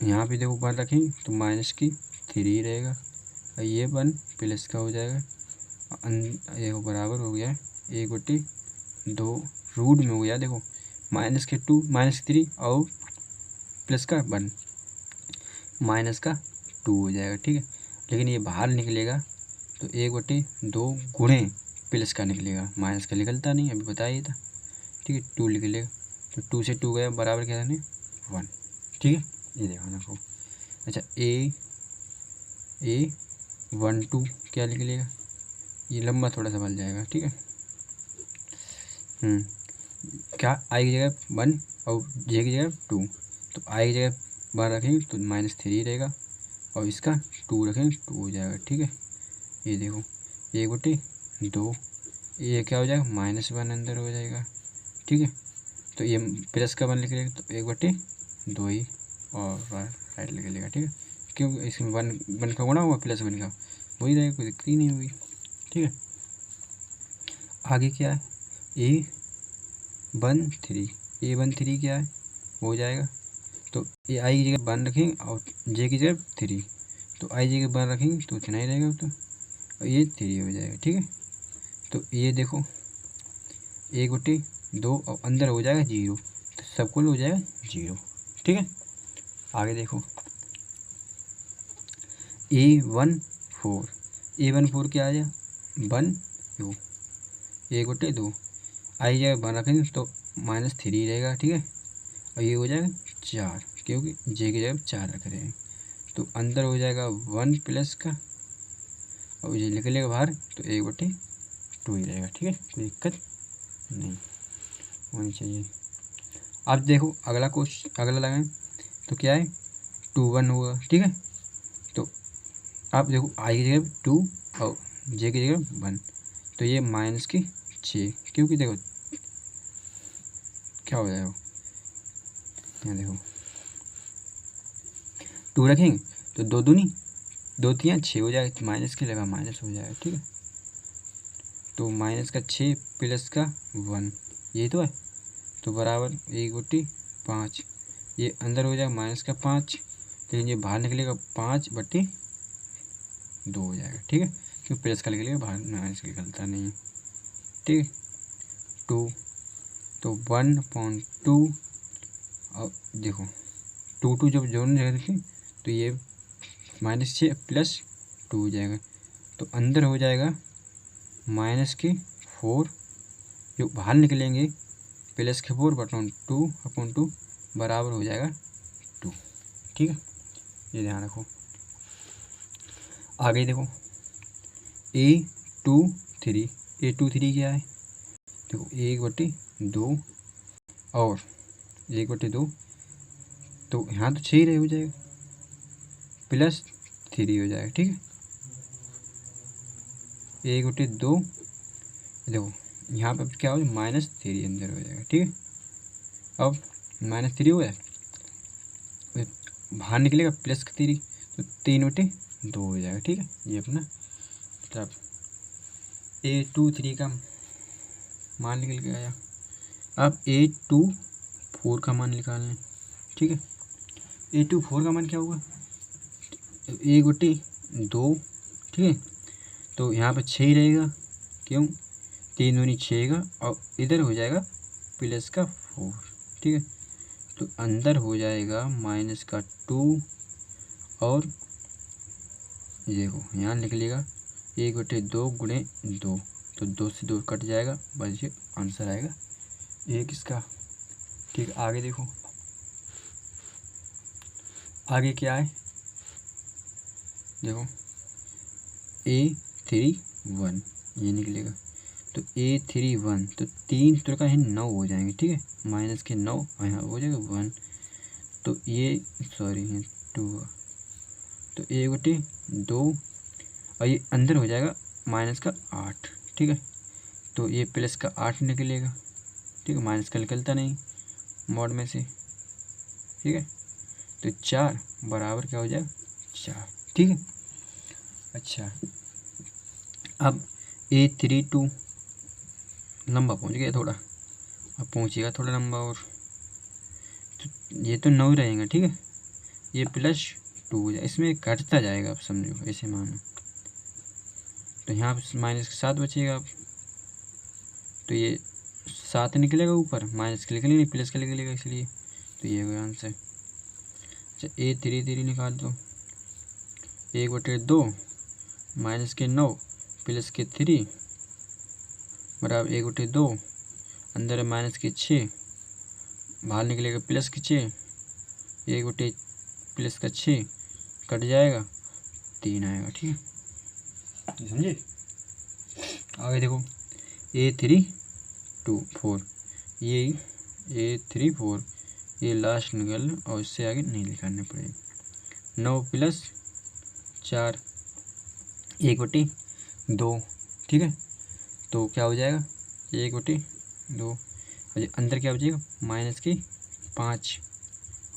यहाँ पे देखो 1 रखेंगे तो -3 रहेगा, ये 1 प्लस का हो जाएगा, ये बराबर हो गया 1/2, रूट में हो गया देखो -2 -3 और प्लस का 1 -2 हो जाएगा। ठीक है, लेकिन ये बाहर निकलेगा तो 1/2 गुणे प्लस का निकलेगा, माइनस का निकलता नहीं, अभी बताइए था। ठीक है, 2 निकलेगा तो 2 से 2 गया बराबर क्या था 1। ठीक है, ये देखो ना। अच्छा A12 क्या निकलेगा, ये लंबा थोड़ा सा बन जाएगा। ठीक है, क्या आई की जगह 1 और जे की जगह 2, तो आई की जगह 1 रखेंगे तो -3 रहेगा और इसका 2 रखेंगे 2 हो जाएगा। ठीक है, ये देखो 1/2, ये क्या हो जाएगा -1 अंदर हो जाएगा। ठीक है, तो ये प्लस का 1 लिख लेगा तो 1/2 ही और राइट लिख लेगा। ठीक है, क्योंकि इसमें 1 का गुणा हुआ +1 का वही रहेगा, कोई दिक्कत ही नहीं होगी। ठीक है, आगे क्या है A13 क्या है हो जाएगा, तो ये आई की जगह 1 रखेंगे और जे की जगह 3, तो आई जगह 1 रखेंगे तो इतना ही रहेगा, तो और ये 3 हो जाएगा। ठीक है, तो ये देखो 1/2 और अंदर हो जाएगा 0, तो सब कुल हो जाएगा 0। ठीक है, आगे देखो A14 क्या आ जाए 1 2 1/2 आई जाएगा 1 रखेंगे तो -3 रहेगा। ठीक है, और ये हो जाएगा 4 क्योंकि जे की जगह 4 रख रहे हैं, तो अंदर हो जाएगा 1 प्लस का और ये निकलेगा बाहर तो 1/2 ही रहेगा। ठीक है, कोई दिक्कत नहीं होनी चाहिए। अब देखो अगला अगला लगाएं तो क्या है 2 1 होगा। ठीक है, तो आप देखो आई की जगह 2 और जे की जगह 1, तो ये -6 क्योंकि देखो क्या हो जाएगा, यहाँ देखो 2 रखेंगे तो 2 दूनी 2 3 6 हो जाएगा, माइनस की लगा माइनस हो जाएगा। ठीक है, तो -6 प्लस का 1 ये तो है, तो बराबर 1/5, ये अंदर हो जाएगा -5, लेकिन ये बाहर निकलेगा 5/2 हो जाएगा। ठीक है, क्योंकि प्लस का निकलेगा बाहर माइनस निकलता नहीं है। ठीक है, 2 तो 1/2 और देखो 2 जब जोड़ने जगह रखें तो ये -6 + 2 हो जाएगा, तो अंदर हो जाएगा -4 जो बाहर निकलेंगे +4/2 बराबर हो जाएगा 2। ठीक है, ये ध्यान रखो। आगे देखो A23 क्या है, देखो 1/2 और 1/2 तो यहाँ तो 6 ही रहे हो जाएगा +3 हो जाएगा। ठीक है, 1/2 देखो यहाँ पर क्या हो जाएगा -3 अंदर हो जाएगा। ठीक है, अब -3 हो जाए बाहर निकलेगा +3 तो 3/2 हो जाएगा। ठीक है, ये अपना मतलब A23 का मान निकल के आया। अब A24 का मान निकाल लें। ठीक है, A24 का मान क्या होगा 1/2। ठीक है, तो यहाँ पर 6 ही रहेगा क्यों 3 दूनी 6 का और इधर हो जाएगा +4। ठीक है, तो अंदर हो जाएगा -2 और ये देखो यहाँ निकलेगा 1/2 गुणे 2, तो 2 से 2 कट जाएगा, बस ये आंसर आएगा 1 इसका। ठीक है, आगे देखो आगे क्या है, देखो A31 ये निकलेगा, तो A31 तो 3 तो का 9 हो जाएंगे। ठीक है, -9 और यहाँ हो जाएगा 1, तो ये सॉरी है 2, तो 1/2 और ये अंदर हो जाएगा -8। ठीक है, तो ये +8 निकलेगा। ठीक है, माइनस का निकलता नहीं मॉड में से। ठीक है, तो 4 बराबर क्या हो जाएगा 4। ठीक है, अच्छा अब A32 लंबा पहुंच गया थोड़ा, अब पहुंचेगा थोड़ा लंबा और तो ये तो 9 रहेगा। ठीक है, ये +2 हो जाए, इसमें कटता जाएगा, आप समझो ऐसे मानो, तो यहाँ -7 बचेगा। अब तो ये 7 निकलेगा ऊपर, माइनस के निकलेगा नहीं प्लस के निकलेगा, इसलिए तो ये होगा आंसर। अच्छा A33 निकाल दो, 1/2 -9 +3 बराबर 1/2, अंदर है -6 बाहर निकलेगा +6, 1/6 कट जाएगा 3 आएगा। ठीक है, समझे। आगे देखो A324 ये A34 ये लास्ट निकल और इससे आगे नहीं लिखाने पड़ेगा। 9 + 4 1/2। ठीक है, तो क्या हो जाएगा 1/2 और अंदर क्या हो जाएगा -5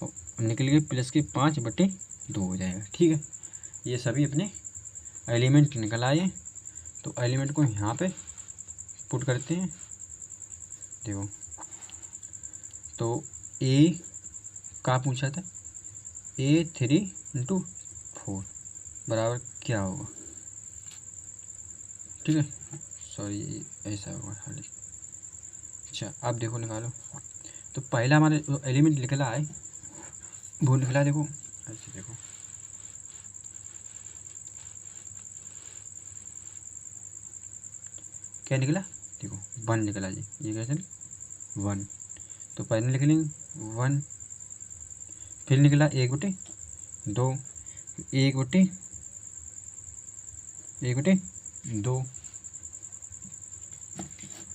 और निकल गए +5/2 हो जाएगा। ठीक है, ये सभी अपने एलिमेंट निकल आए, तो एलिमेंट को यहाँ पे पुट करते हैं। देखो तो A का पूछा था A3 × 4 बराबर क्या होगा। ठीक है, सॉरी ऐसा होगा खाली। अच्छा अब देखो निकालो तो पहला हमारे जो एलिमेंट निकला है वो निकला, देखो ऐसे देखो, क्या निकला, देखो 1 निकला जी, ये कैसे 1। तो पहले लिख लेंगे 1, फिर निकला 1/2, 1/2,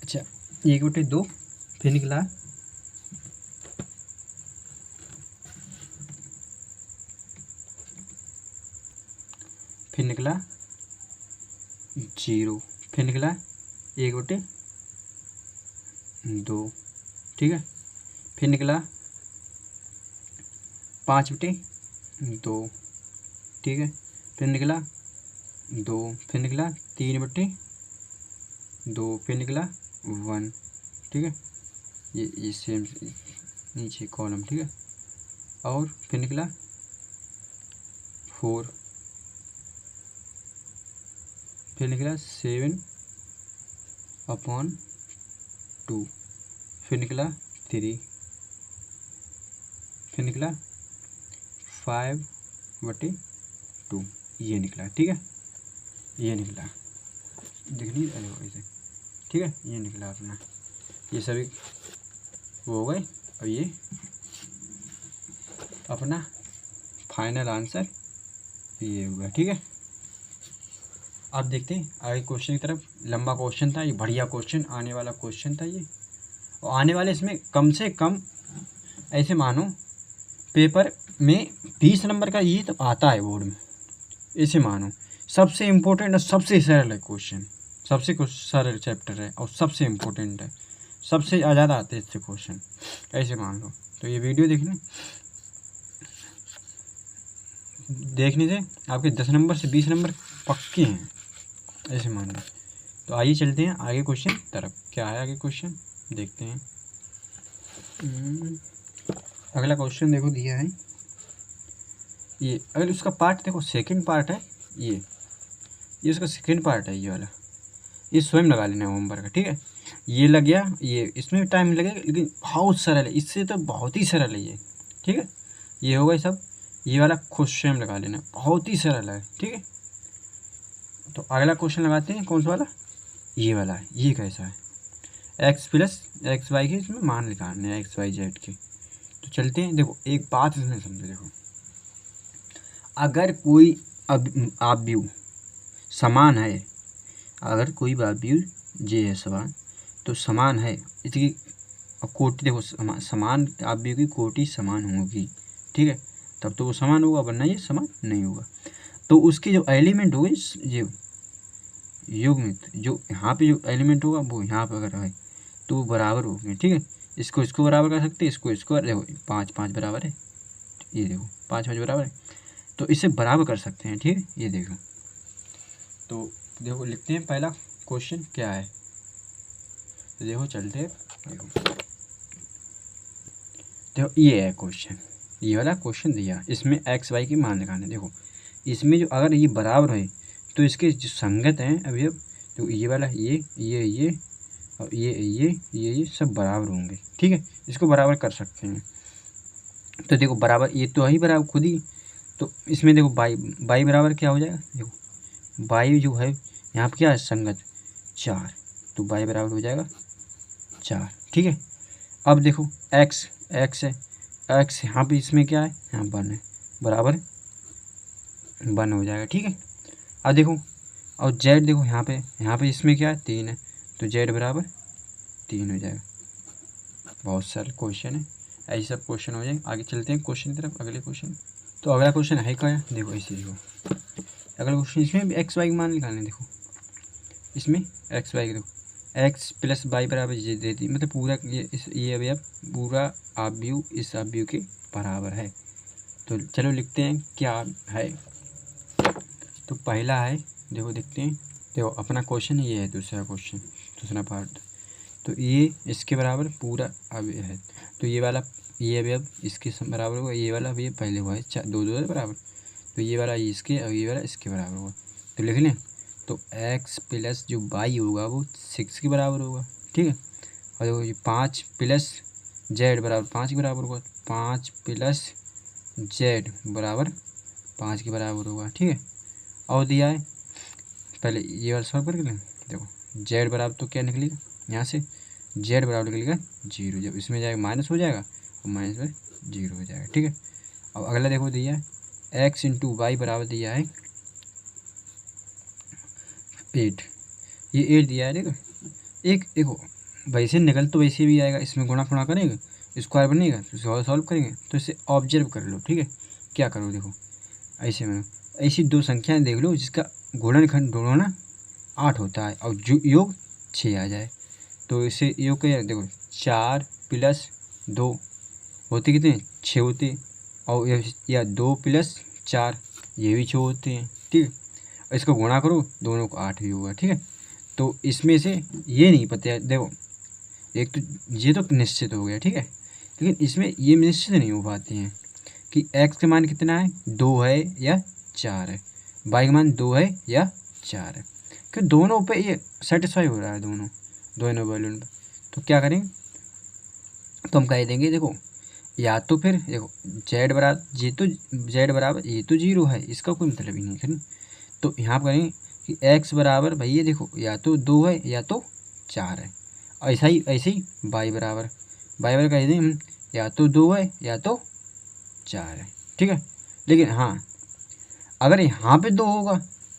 अच्छा 1/2, फिर निकला 0, फिर निकला 1/2, ठीक है, फिर निकला 5/2, ठीक है, फिर निकला 2, फिर निकला 3/2, फिर निकला 1, ठीक है, ये सेम नीचे कॉलम, ठीक है, और फिर निकला 4, फिर निकला 7/2, फिर निकला 3, फिर निकला 5/2, ये निकला, ठीक है, ये निकला, दिख नहीं रहा ऐसे, ठीक है, ये निकला अपना, ये सभी वो हो गए। और ये अपना फाइनल आंसर ये हुआ, ठीक है। अब देखते हैं आगे क्वेश्चन की तरफ। लंबा क्वेश्चन था ये, बढ़िया क्वेश्चन आने वाला क्वेश्चन था ये, और आने वाले इसमें कम से कम ऐसे मानो पेपर में 20 नंबर का ये तो आता है बोर्ड में, ऐसे मानो सबसे इम्पोर्टेंट और सबसे सरल है क्वेश्चन, सबसे सरल चैप्टर है और सबसे इम्पोर्टेंट है, सबसे ज़्यादा आते हैं इससे क्वेश्चन, ऐसे मान लो। तो ये वीडियो देखने से आपके 10 नंबर से 20 नंबर पक्के हैं, ऐसे मान लो। तो आइए चलते हैं आगे क्वेश्चन तरफ। क्या है आगे क्वेश्चन देखते हैं। अगला क्वेश्चन देखो दिया है ये, अगर उसका पार्ट देखो सेकंड पार्ट है ये उसका सेकंड पार्ट है ये वाला, ये स्वयं लगा लेना है होमवर्क का, ठीक है। ये लग गया, ये इसमें भी टाइम लगेगा लेकिन बहुत सरल है, इससे तो बहुत ही सरल है ये, ठीक है। ये हो गए सब, ये वाला खुद स्वयं लगा लेना, बहुत ही सरल है, ठीक है। तो अगला क्वेश्चन लगाते हैं, कौन सा वाला, ये वाला है। ये कैसा है, x प्लस एक्स वाई के इसमें मान निकालने हैं, x y z के। तो चलते हैं, देखो एक बात इसमें समझो, देखो अगर कोई आव्यूह समान है, अगर कोई आव्यूह जे है समान, तो समान है इसकी कोटि, देखो समान आव्यूह की कोटि समान होगी, ठीक है, तब तो वो समान होगा, वरना ये समान नहीं होगा। तो उसके जो एलिमेंट होंगे, ये युग्मित जो यहाँ पे जो एलिमेंट होगा वो यहाँ पे अगर है तो वो बराबर होंगे, ठीक है। इसको बराबर कर सकते हैं, इसको देखो 5 बराबर है, ये देखो 5 बराबर है, तो इसे बराबर कर सकते हैं, ठीक है। ये देखो, तो देखो लिखते हैं पहला क्वेश्चन क्या है, तो देखो चलते हैं, देखो ये है क्वेश्चन, ये वाला क्वेश्चन दिया, इसमें एक्स वाई की मान निकालने। देखो इसमें जो अगर ये बराबर है तो इसके जो संगत हैं अभी, तो ये वाला ये और ये सब बराबर होंगे, ठीक है। इसको बराबर कर सकते हैं। तो देखो बराबर, ये तो है ही बराबर खुद ही, तो इसमें देखो बाई बराबर क्या हो जाएगा, देखो बाई जो है यहाँ पर क्या है संगत 4, तो बाई बराबर हो जाएगा 4, ठीक है। अब देखो एक्स है, एक्स यहाँ पे इसमें क्या है, यहाँ 1 है, बराबर 1 हो जाएगा, ठीक है। अब देखो और जेड देखो यहाँ पे इसमें क्या है 3 है, तो जेड बराबर 3 हो जाएगा। बहुत सारे क्वेश्चन है, ऐसे सब क्वेश्चन हो जाएंगे। आगे चलते हैं क्वेश्चन की तरफ, अगले क्वेश्चन। तो अगला क्वेश्चन है क्या है, देखो ऐसे देखो अगला क्वेश्चन, इसमें भी एक्स वाई मान निकालने। देखो इसमें एक्स वाई देखो एक्स प्लस वाई बराबर ये दे दी, मतलब पूरा ये अभी अब पूरा आव्यूह इस आव्यूह के बराबर है। तो चलो लिखते हैं क्या है। तो पहला है, देखो देखते हैं, देखो अपना क्वेश्चन ये है, दूसरा क्वेश्चन दूसरा पार्ट, तो ये इसके बराबर पूरा अब है, तो ये वाला ये अभी अब इसके बराबर हुआ, ये वाला अभी पहले हुआ है 2 बराबर, तो ये वाला इसके और ये वाला इसके बराबर हुआ, तो लिख लें। तो x प्लस जो y होगा वो 6 के बराबर होगा, ठीक है। और देखो ये 5 प्लस जेड बराबर 5 के बराबर होगा, 5 प्लस जेड बराबर 5 के बराबर होगा। ठीक है, और दिया है, पहले ये वाला सॉल्व करके लें। देखो जेड बराबर तो क्या निकलेगा यहाँ से, जेड बराबर निकलेगा 0, जब इसमें जाएगा माइनस हो जाएगा और माइनस में 0 हो जाएगा। ठीक है, अब अगला देखो दिया है एक्स इंटू वाई बराबर दिया है 8, ये 8 दिया है। देखो एक देखो वैसे निकल तो वैसे भी आएगा, इसमें गुणा फुणा करेंगे स्क्वायर बनेगा तो सॉल्व करेंगे, तो इसे ऑब्जर्व कर लो। ठीक है, क्या करो देखो ऐसे में ऐसी दो संख्याएं देख लो जिसका गुणनखंड गुणा 8 होता है और जो योग 6 आ जाए, तो इसे योग क्या देखो 4 प्लस 2 होते कितने 6 होते, और या 2 प्लस 4 ये भी 6 होते हैं। ठीक है, और इसको गुणा करो दोनों को 8 भी होगा। ठीक है, तो इसमें से ये नहीं पता है, देखो एक तो ये तो निश्चित हो गया। ठीक है, लेकिन इसमें ये निश्चित नहीं हो पाती हैं कि एक्स का मान कितना है 2 है या 4 है, वाई का मान 2 है या 4 है, कि दोनों पे ये सेटिस्फाई हो रहा है दोनों वैल्यू पे। तो क्या करेंगे, तो हम कह देंगे देखो या तो फिर देखो जेड बराबर ये तो 0 है, इसका कोई मतलब ही नहीं है। तो यहाँ पर करेंगे कि एक्स बराबर भैया देखो या तो 2 है या तो 4 है, ऐसा ही ऐसे ही वाई बराबर कह दें हम या तो 2 है या तो 4 है। ठीक है, लेकिन हाँ अगर यहाँ पे 2 होगा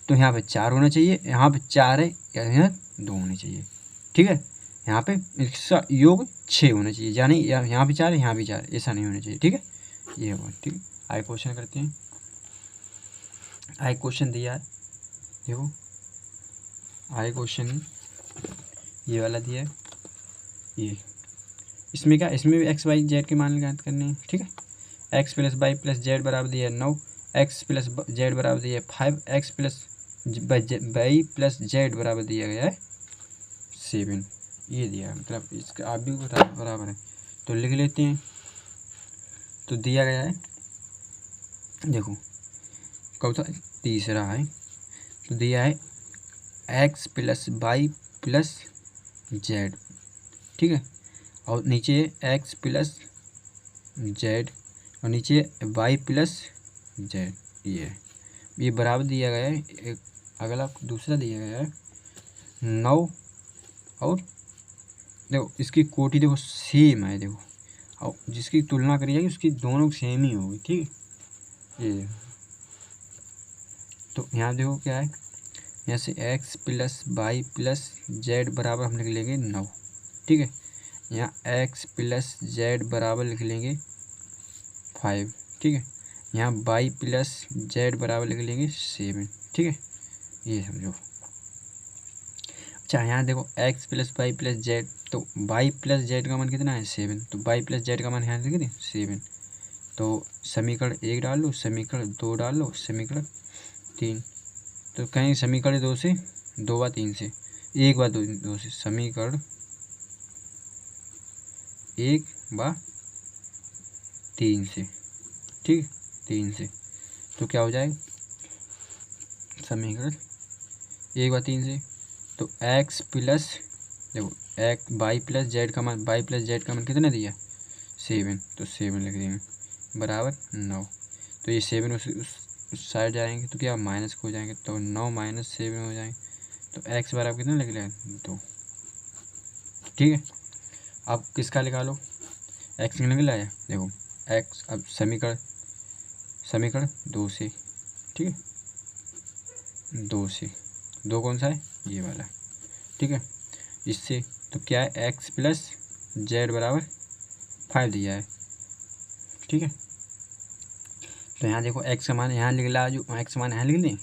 तो यहाँ पे 4 होना चाहिए, यहाँ पे 4 है या यहाँ 2 होने चाहिए। ठीक है, यहाँ पे इसका योग 6 होना चाहिए, यानी यहाँ भी 4 है यहाँ भी 4, ऐसा नहीं होना चाहिए। ठीक है, ये होगा। ठीक है, आगे क्वेश्चन करते हैं। आगे क्वेश्चन दिया है, देखो आगे क्वेश्चन ये वाला दिया है, ये इसमें क्या, इसमें भी एक्स वाई जेड के मान ज्ञात करने हैं। ठीक है, x plus y plus z बराबर दिया है 9, एक्स प्लस जेड बराबर दिया है 5, x plus y plus z बराबर दिया गया है 7, ये दिया है, मतलब इसका आप भी बराबर है तो लिख लेते हैं। तो दिया गया है, देखो कब था तीसरा है, तो दिया है x plus y plus z. ठीक है, और नीचे एक्स प्लस जेड और नीचे वाई प्लस जेड, ये बराबर दिया गया है। एक अगला दूसरा दिया गया है 9, और देखो इसकी कोटि देखो सेम है, देखो और जिसकी तुलना करी जाएगी उसकी दोनों सेम ही होगी। ठीक है, ये तो यहाँ देखो क्या है, यहाँ से x plus y plus z बराबर हम लिख लेंगे 9। ठीक है, यहाँ एक्स प्लस जेड बराबर लिख लेंगे 5। ठीक है, यहाँ वाई प्लस जेड बराबर लिख लेंगे 7। ठीक है, ये समझो। अच्छा यहाँ देखो x plus y plus z, तो वाई प्लस जेड का मान कितना है 7, तो वाई प्लस जेड का मान यहाँ लिख दें 7। तो समीकरण 1 डाल लो, समीकरण 2 डाल लो, समीकरण 3, तो कहेंगे समीकरण 2 से 2 व 3 से 1 व 2 से, समीकरण 1 व 3 से। ठीक, 3 से तो क्या हो जाएगा, समीकरण 1 व 3 से तो एक्स प्लस देखो एक्स वाई प्लस जेड का मान कितना दिया 7, तो 7 लिख देंगे बराबर 9। तो ये 7 उस साइड जाएंगे तो क्या माइनस हो जाएंगे, तो 9 माइनस 7 हो जाएंगे, तो एक्स बराबर कितना लिख लेंगे 2। ठीक है, अब किसका निकालो, एक्स निकल आया, देखो एक्स अब समीकरण 2 से। ठीक है, 2 से 2 कौन सा है ये वाला। ठीक है, इससे तो क्या है एक्स प्लस जेड बराबर 5 दिया है। ठीक है, तो यहाँ देखो एक्स का मान यहाँ लिख ला, जो एक्स मान यहाँ लिख दें,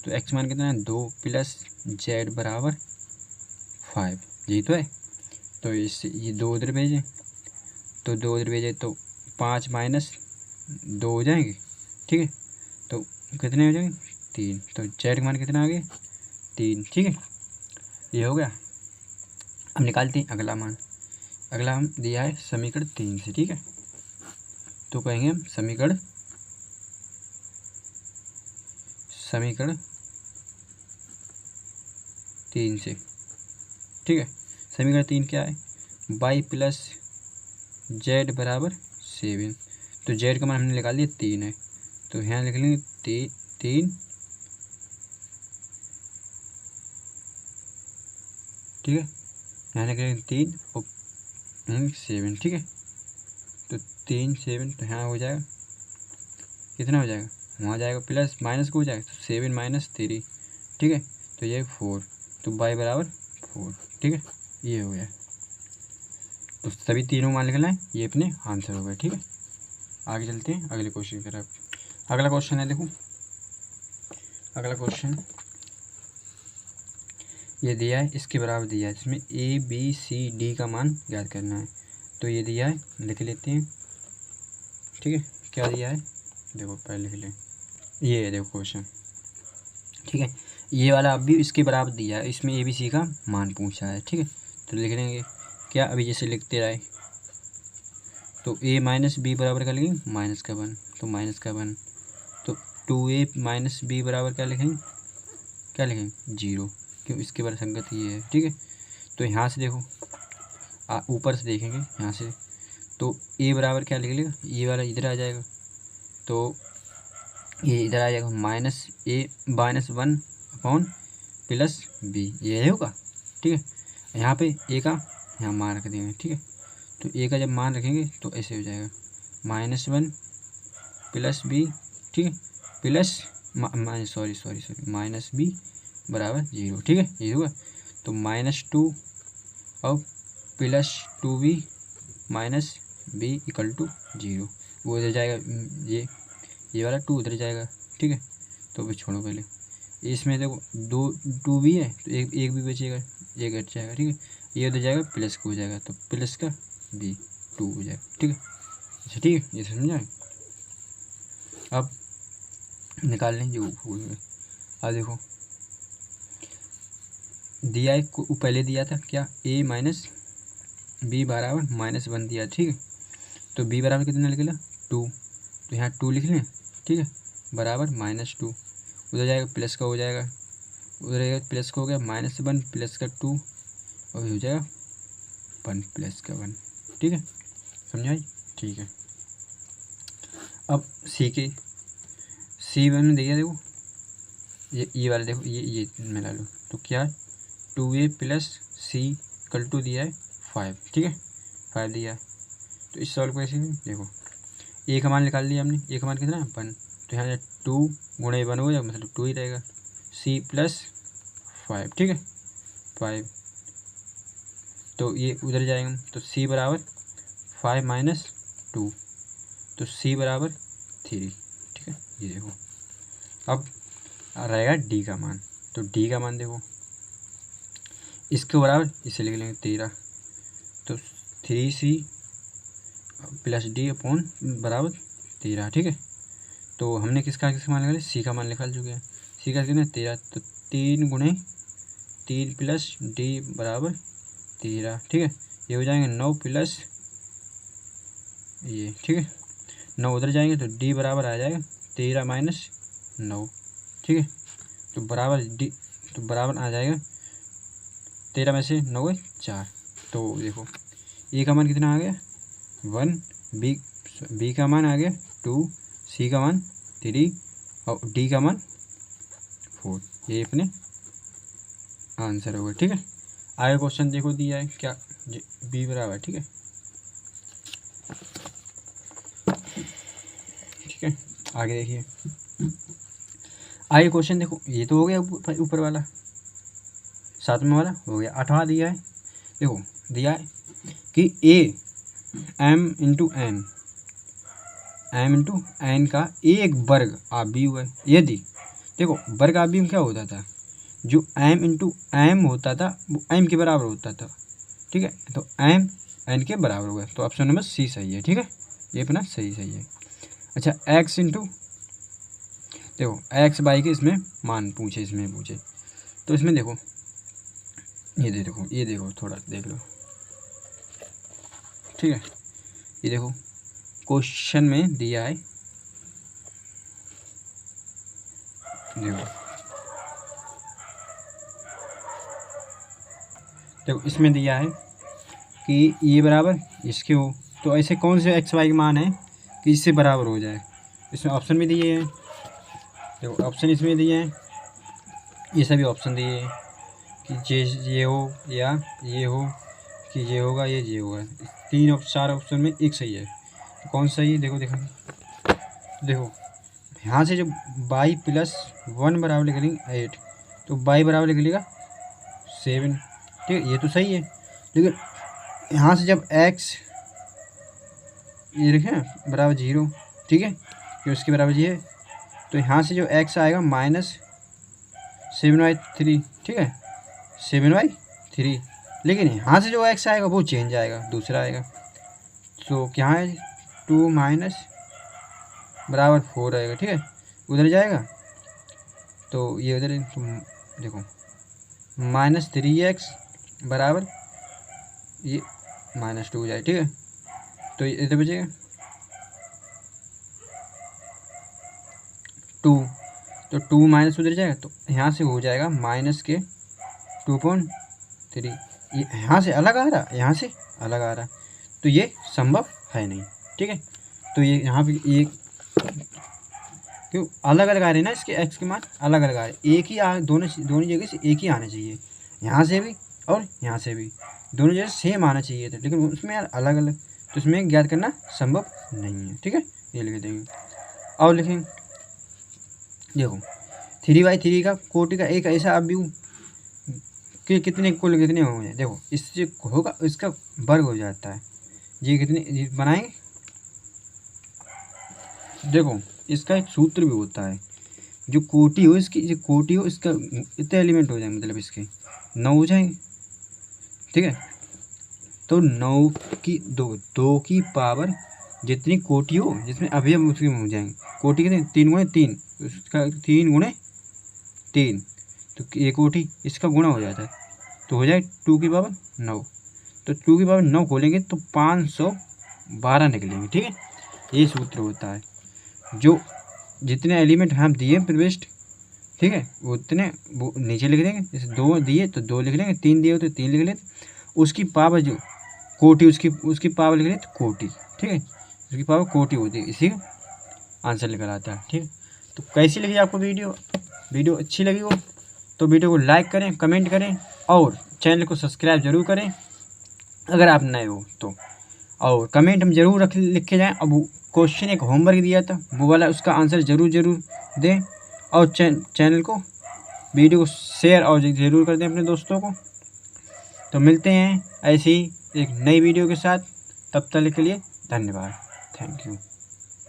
तो एक्स मान कितना है 2 प्लस जेड बराबर 5, यही तो है। तो इससे ये 2 उधर भेजें, तो 2 उधर भेजे तो 5 माइनस 2 हो जाएंगे। ठीक है, तो कितने हो जाएंगे 3, तो जेड का मान कितना आ गया 3। ठीक है, ये हो गया। अब निकालते हैं अगला मान, अगला हम दिया है समीकरण 3 से। ठीक है, तो कहेंगे हम समीकरण 3 से। ठीक है, समीकरण 3 क्या है, वाई प्लस z बराबर 7, तो z का मान हमने निकाल लिया 3 है, तो यहाँ लिख लेंगे 3, ठीक है, यहाँ लिख लेंगे 3 और 7, ठीक है, तो 3 7, तो यहाँ हो जाएगा कितना हो जाएगा, वहाँ जाएगा प्लस माइनस को हो जाएगा, तो 7 - 3, ठीक है, तो ये 4, तो y बराबर 4, ठीक है, ये हो गया। तो सभी तीनों मान निकलना है, ये अपने आंसर हो गए, ठीक है। आगे चलते हैं अगले क्वेश्चन की तरफ। अगला क्वेश्चन है, देखो अगला क्वेश्चन ये दिया है, इसके बराबर दिया है, इसमें a b c d का मान ज्ञात करना है। तो ये दिया है, लिख लेते हैं, ठीक है, क्या दिया है देखो पहले लिख लें, ये है देखो क्वेश्चन, ठीक है, ये वाला अब भी इसके बराबर दिया है, इसमें a b c का मान पूछा है, ठीक है, तो लिख लेंगे क्या, अभी जैसे लिखते रहे, तो a - b बराबर क्या लिखेंगे, माइनस का 1, तो माइनस का 1, तो 2a - b बराबर क्या लिखेंगे, 0, क्यों, इसके बराबर संगत ये है, ठीक है। तो यहाँ से देखो ऊपर से देखेंगे यहाँ से, तो a बराबर क्या लिख लेगा, ये वाला इधर आ जाएगा, तो ये इधर आ जाएगा -1/+ b, ये होगा, ठीक है। यहाँ पे a का यहाँ मान रख देंगे, ठीक है, तो a का जब मान रखेंगे तो ऐसे हो जाएगा -1 + b, ठीक है, प्लस सॉरी -b बराबर 0, ठीक है, ये होगा, तो -2 और +2b - b = 0, वो इधर जाएगा, ये वाला 2 उधर जाएगा, ठीक है, तो भी छोड़ो पहले, इसमें देखो 2 भी है, तो एक भी बचेगा, ये घट जाएगा, ठीक है, ये उधर जाएगा प्लस को हो जाएगा, तो प्लस का b 2 हो जाएगा, ठीक है, अच्छा, ठीक है, ये समझ आए। अब निकाल लें जो भूल गए। अब देखो दिया है, पहले दिया था क्या, a - b बराबर -1 दिया, ठीक है, तो b बराबर कितना लिख लिया 2, तो यहाँ 2 लिख लें, ठीक है, बराबर -2, उधर जाएगा प्लस का हो जाएगा, उधर जाएगा प्लस का हो गया, -1 प्लस का 2 और हो जाएगा 1 प्लस का 1, ठीक है, समझाई, ठीक है। अब सी में देखिए, देखो ये वाला देखो, ये मिला लो, तो क्या है 2a + c = दिया है 5, ठीक है, 5 दिया है, तो इस सॉल्व को ऐसे देखो, a का मान निकाल लिया हमने, a का मान कितना है 1, तो यहाँ 2 × 1 हो जाएगा, मतलब 2 ही रहेगा, c + 5, ठीक है, 5, तो ये उधर जाएगा, तो c बराबर 5 - 2, तो c बराबर 3, ठीक है, ये देखो। अब रहेगा d का मान, तो d का मान देखो इसके बराबर इसे लिख लेंगे 13, तो 3c + d बराबर 13, ठीक है, तो हमने किसका मान निकाला, c का मान निकाल चुके हैं, c का कितना 13, तो 3 × 3 + d बराबर 13, ठीक है, ये हो जाएंगे 9 प्लस ये, ठीक है, 9 उधर जाएंगे तो d बराबर आ जाएगा 13 - 9, ठीक है, तो बराबर d, तो बराबर आ जाएगा 13 में से 9 4, तो देखो a का मान कितना आ गया 1, b का मान आ गया 2, c का मान 3 और d का मान 4, ये अपने आंसर होगा, ठीक है। आगे क्वेश्चन देखो दिया है क्या, b बराबर, ठीक है, ठीक है, आगे देखिए, आगे क्वेश्चन देखो, ये तो हो गया ऊपर वाला, 7वां वाला हो गया, 8वां दिया है, देखो दिया है कि m × n का एक वर्ग आव्यूह हुआ है, यदि देखो वर्ग आव्यूह क्या होता था, जो m × m होता था वो m के बराबर होता था, ठीक है, तो m n के बराबर हुआ, तो ऑप्शन नंबर सी सही है, ठीक है, ये अपना सही है। अच्छा x देखो x y के इसमें मान पूछे, तो इसमें देखो ये देखो थोड़ा देख लो, ठीक है, ये देखो क्वेश्चन में दिया है, देखो इसमें दिया है कि ये बराबर इसके हो, तो ऐसे कौन से एक्स वाई के मान है कि इससे बराबर हो जाए। इसमें ऑप्शन भी दिए हैं, देखो ऑप्शन इसमें दिए हैं, ये सभी ऑप्शन दिए हैं कि ये हो या ये हो, कि ये होगा ये होगा। 3 और 4 ऑप्शन में एक सही है, तो कौन सही है देखो यहाँ से जब y + 1 बराबर लिख लेंगे 8, तो y बराबर लिख लेगा 7, ठीक है, ये तो सही है। लेकिन यहाँ से जब x ये लिखें बराबर 0, ठीक है, कि उसके बराबर ये है, तो यहाँ से जो x आएगा -7/3, ठीक है, 7/3। लेकिन यहाँ से जो x आएगा वो चेंज आएगा, दूसरा आएगा। तो क्या है 2 बराबर 4 आएगा, ठीक है, उधर जाएगा तो ये उधर देखो -3x बराबर ये -2 जाए, ठीक है, तो इधर बचेगा 2, तो 2 माइनस उधर जाएगा, तो यहाँ से हो जाएगा -2.3। ये यहाँ से अलग आ रहा, यहाँ से अलग आ रहा, तो ये संभव है नहीं, ठीक है। तो ये यहाँ पे ये क्यों अलग अलग आ रहे हैं ना, इसके x के मान अलग अलग आ रहे, एक ही दोनों जगह से एक ही आना चाहिए, यहाँ से भी और यहाँ से भी दोनों जगह सेम आना चाहिए था, लेकिन उसमें यार अलग अलग, तो इसमें ज्ञात करना संभव नहीं है, ठीक है। ये लिख देंगे और लिखेंगे देखो 3/3 का कोटि का एक ऐसा अवयव कि कितने कुल कितने हो जाए, देखो इससे होगा इसका वर्ग हो जाता है, ये कितने बनाएंगे, देखो इसका एक सूत्र भी होता है, जो कोटि हो इसकी, जो कोटि हो इसका इतने एलिमेंट हो जाएंगे, मतलब इसके 9 हो जाएंगे, ठीक है। तो 9 की 2 की पावर जितनी कोटि हो जिसमें अवयव उसके हो जाएंगे, कोटि कितने 3 × 3, उसका 3 × 3, तो ये कोटि इसका गुणा हो जाता है, तो हो जाए 2 की पावर 9, तो 2 की पावर 9 खोलेंगे तो 512 निकलेंगे, ठीक है। ये सूत्र होता है, जो जितने एलिमेंट हम दिए प्रविष्ट, ठीक है, वो उतने वो नीचे लिख देंगे, जैसे 2 दिए तो 2 लिख लेंगे, 3 दिए तो 3 लिख लेते, उसकी पावर जो कोटि उसकी पावर लिख लेते कोटि, ठीक है, उसकी पावर कोटि होती है, इसी का आंसर निकल आता है, ठीक है। तो कैसी लगी आपको वीडियो अच्छी लगी हो तो वीडियो को लाइक करें, कमेंट करें और चैनल को सब्सक्राइब जरूर करें अगर आप नए हो तो, और कमेंट हम जरूर लिख के जाएँ। अब क्वेश्चन एक होमवर्क दिया था वो वाला, उसका आंसर जरूर दें, और चैनल को वीडियो को शेयर और ज़रूर कर दें अपने दोस्तों को। तो मिलते हैं ऐसी एक नई वीडियो के साथ, तब तक के लिए धन्यवाद, थैंक यू।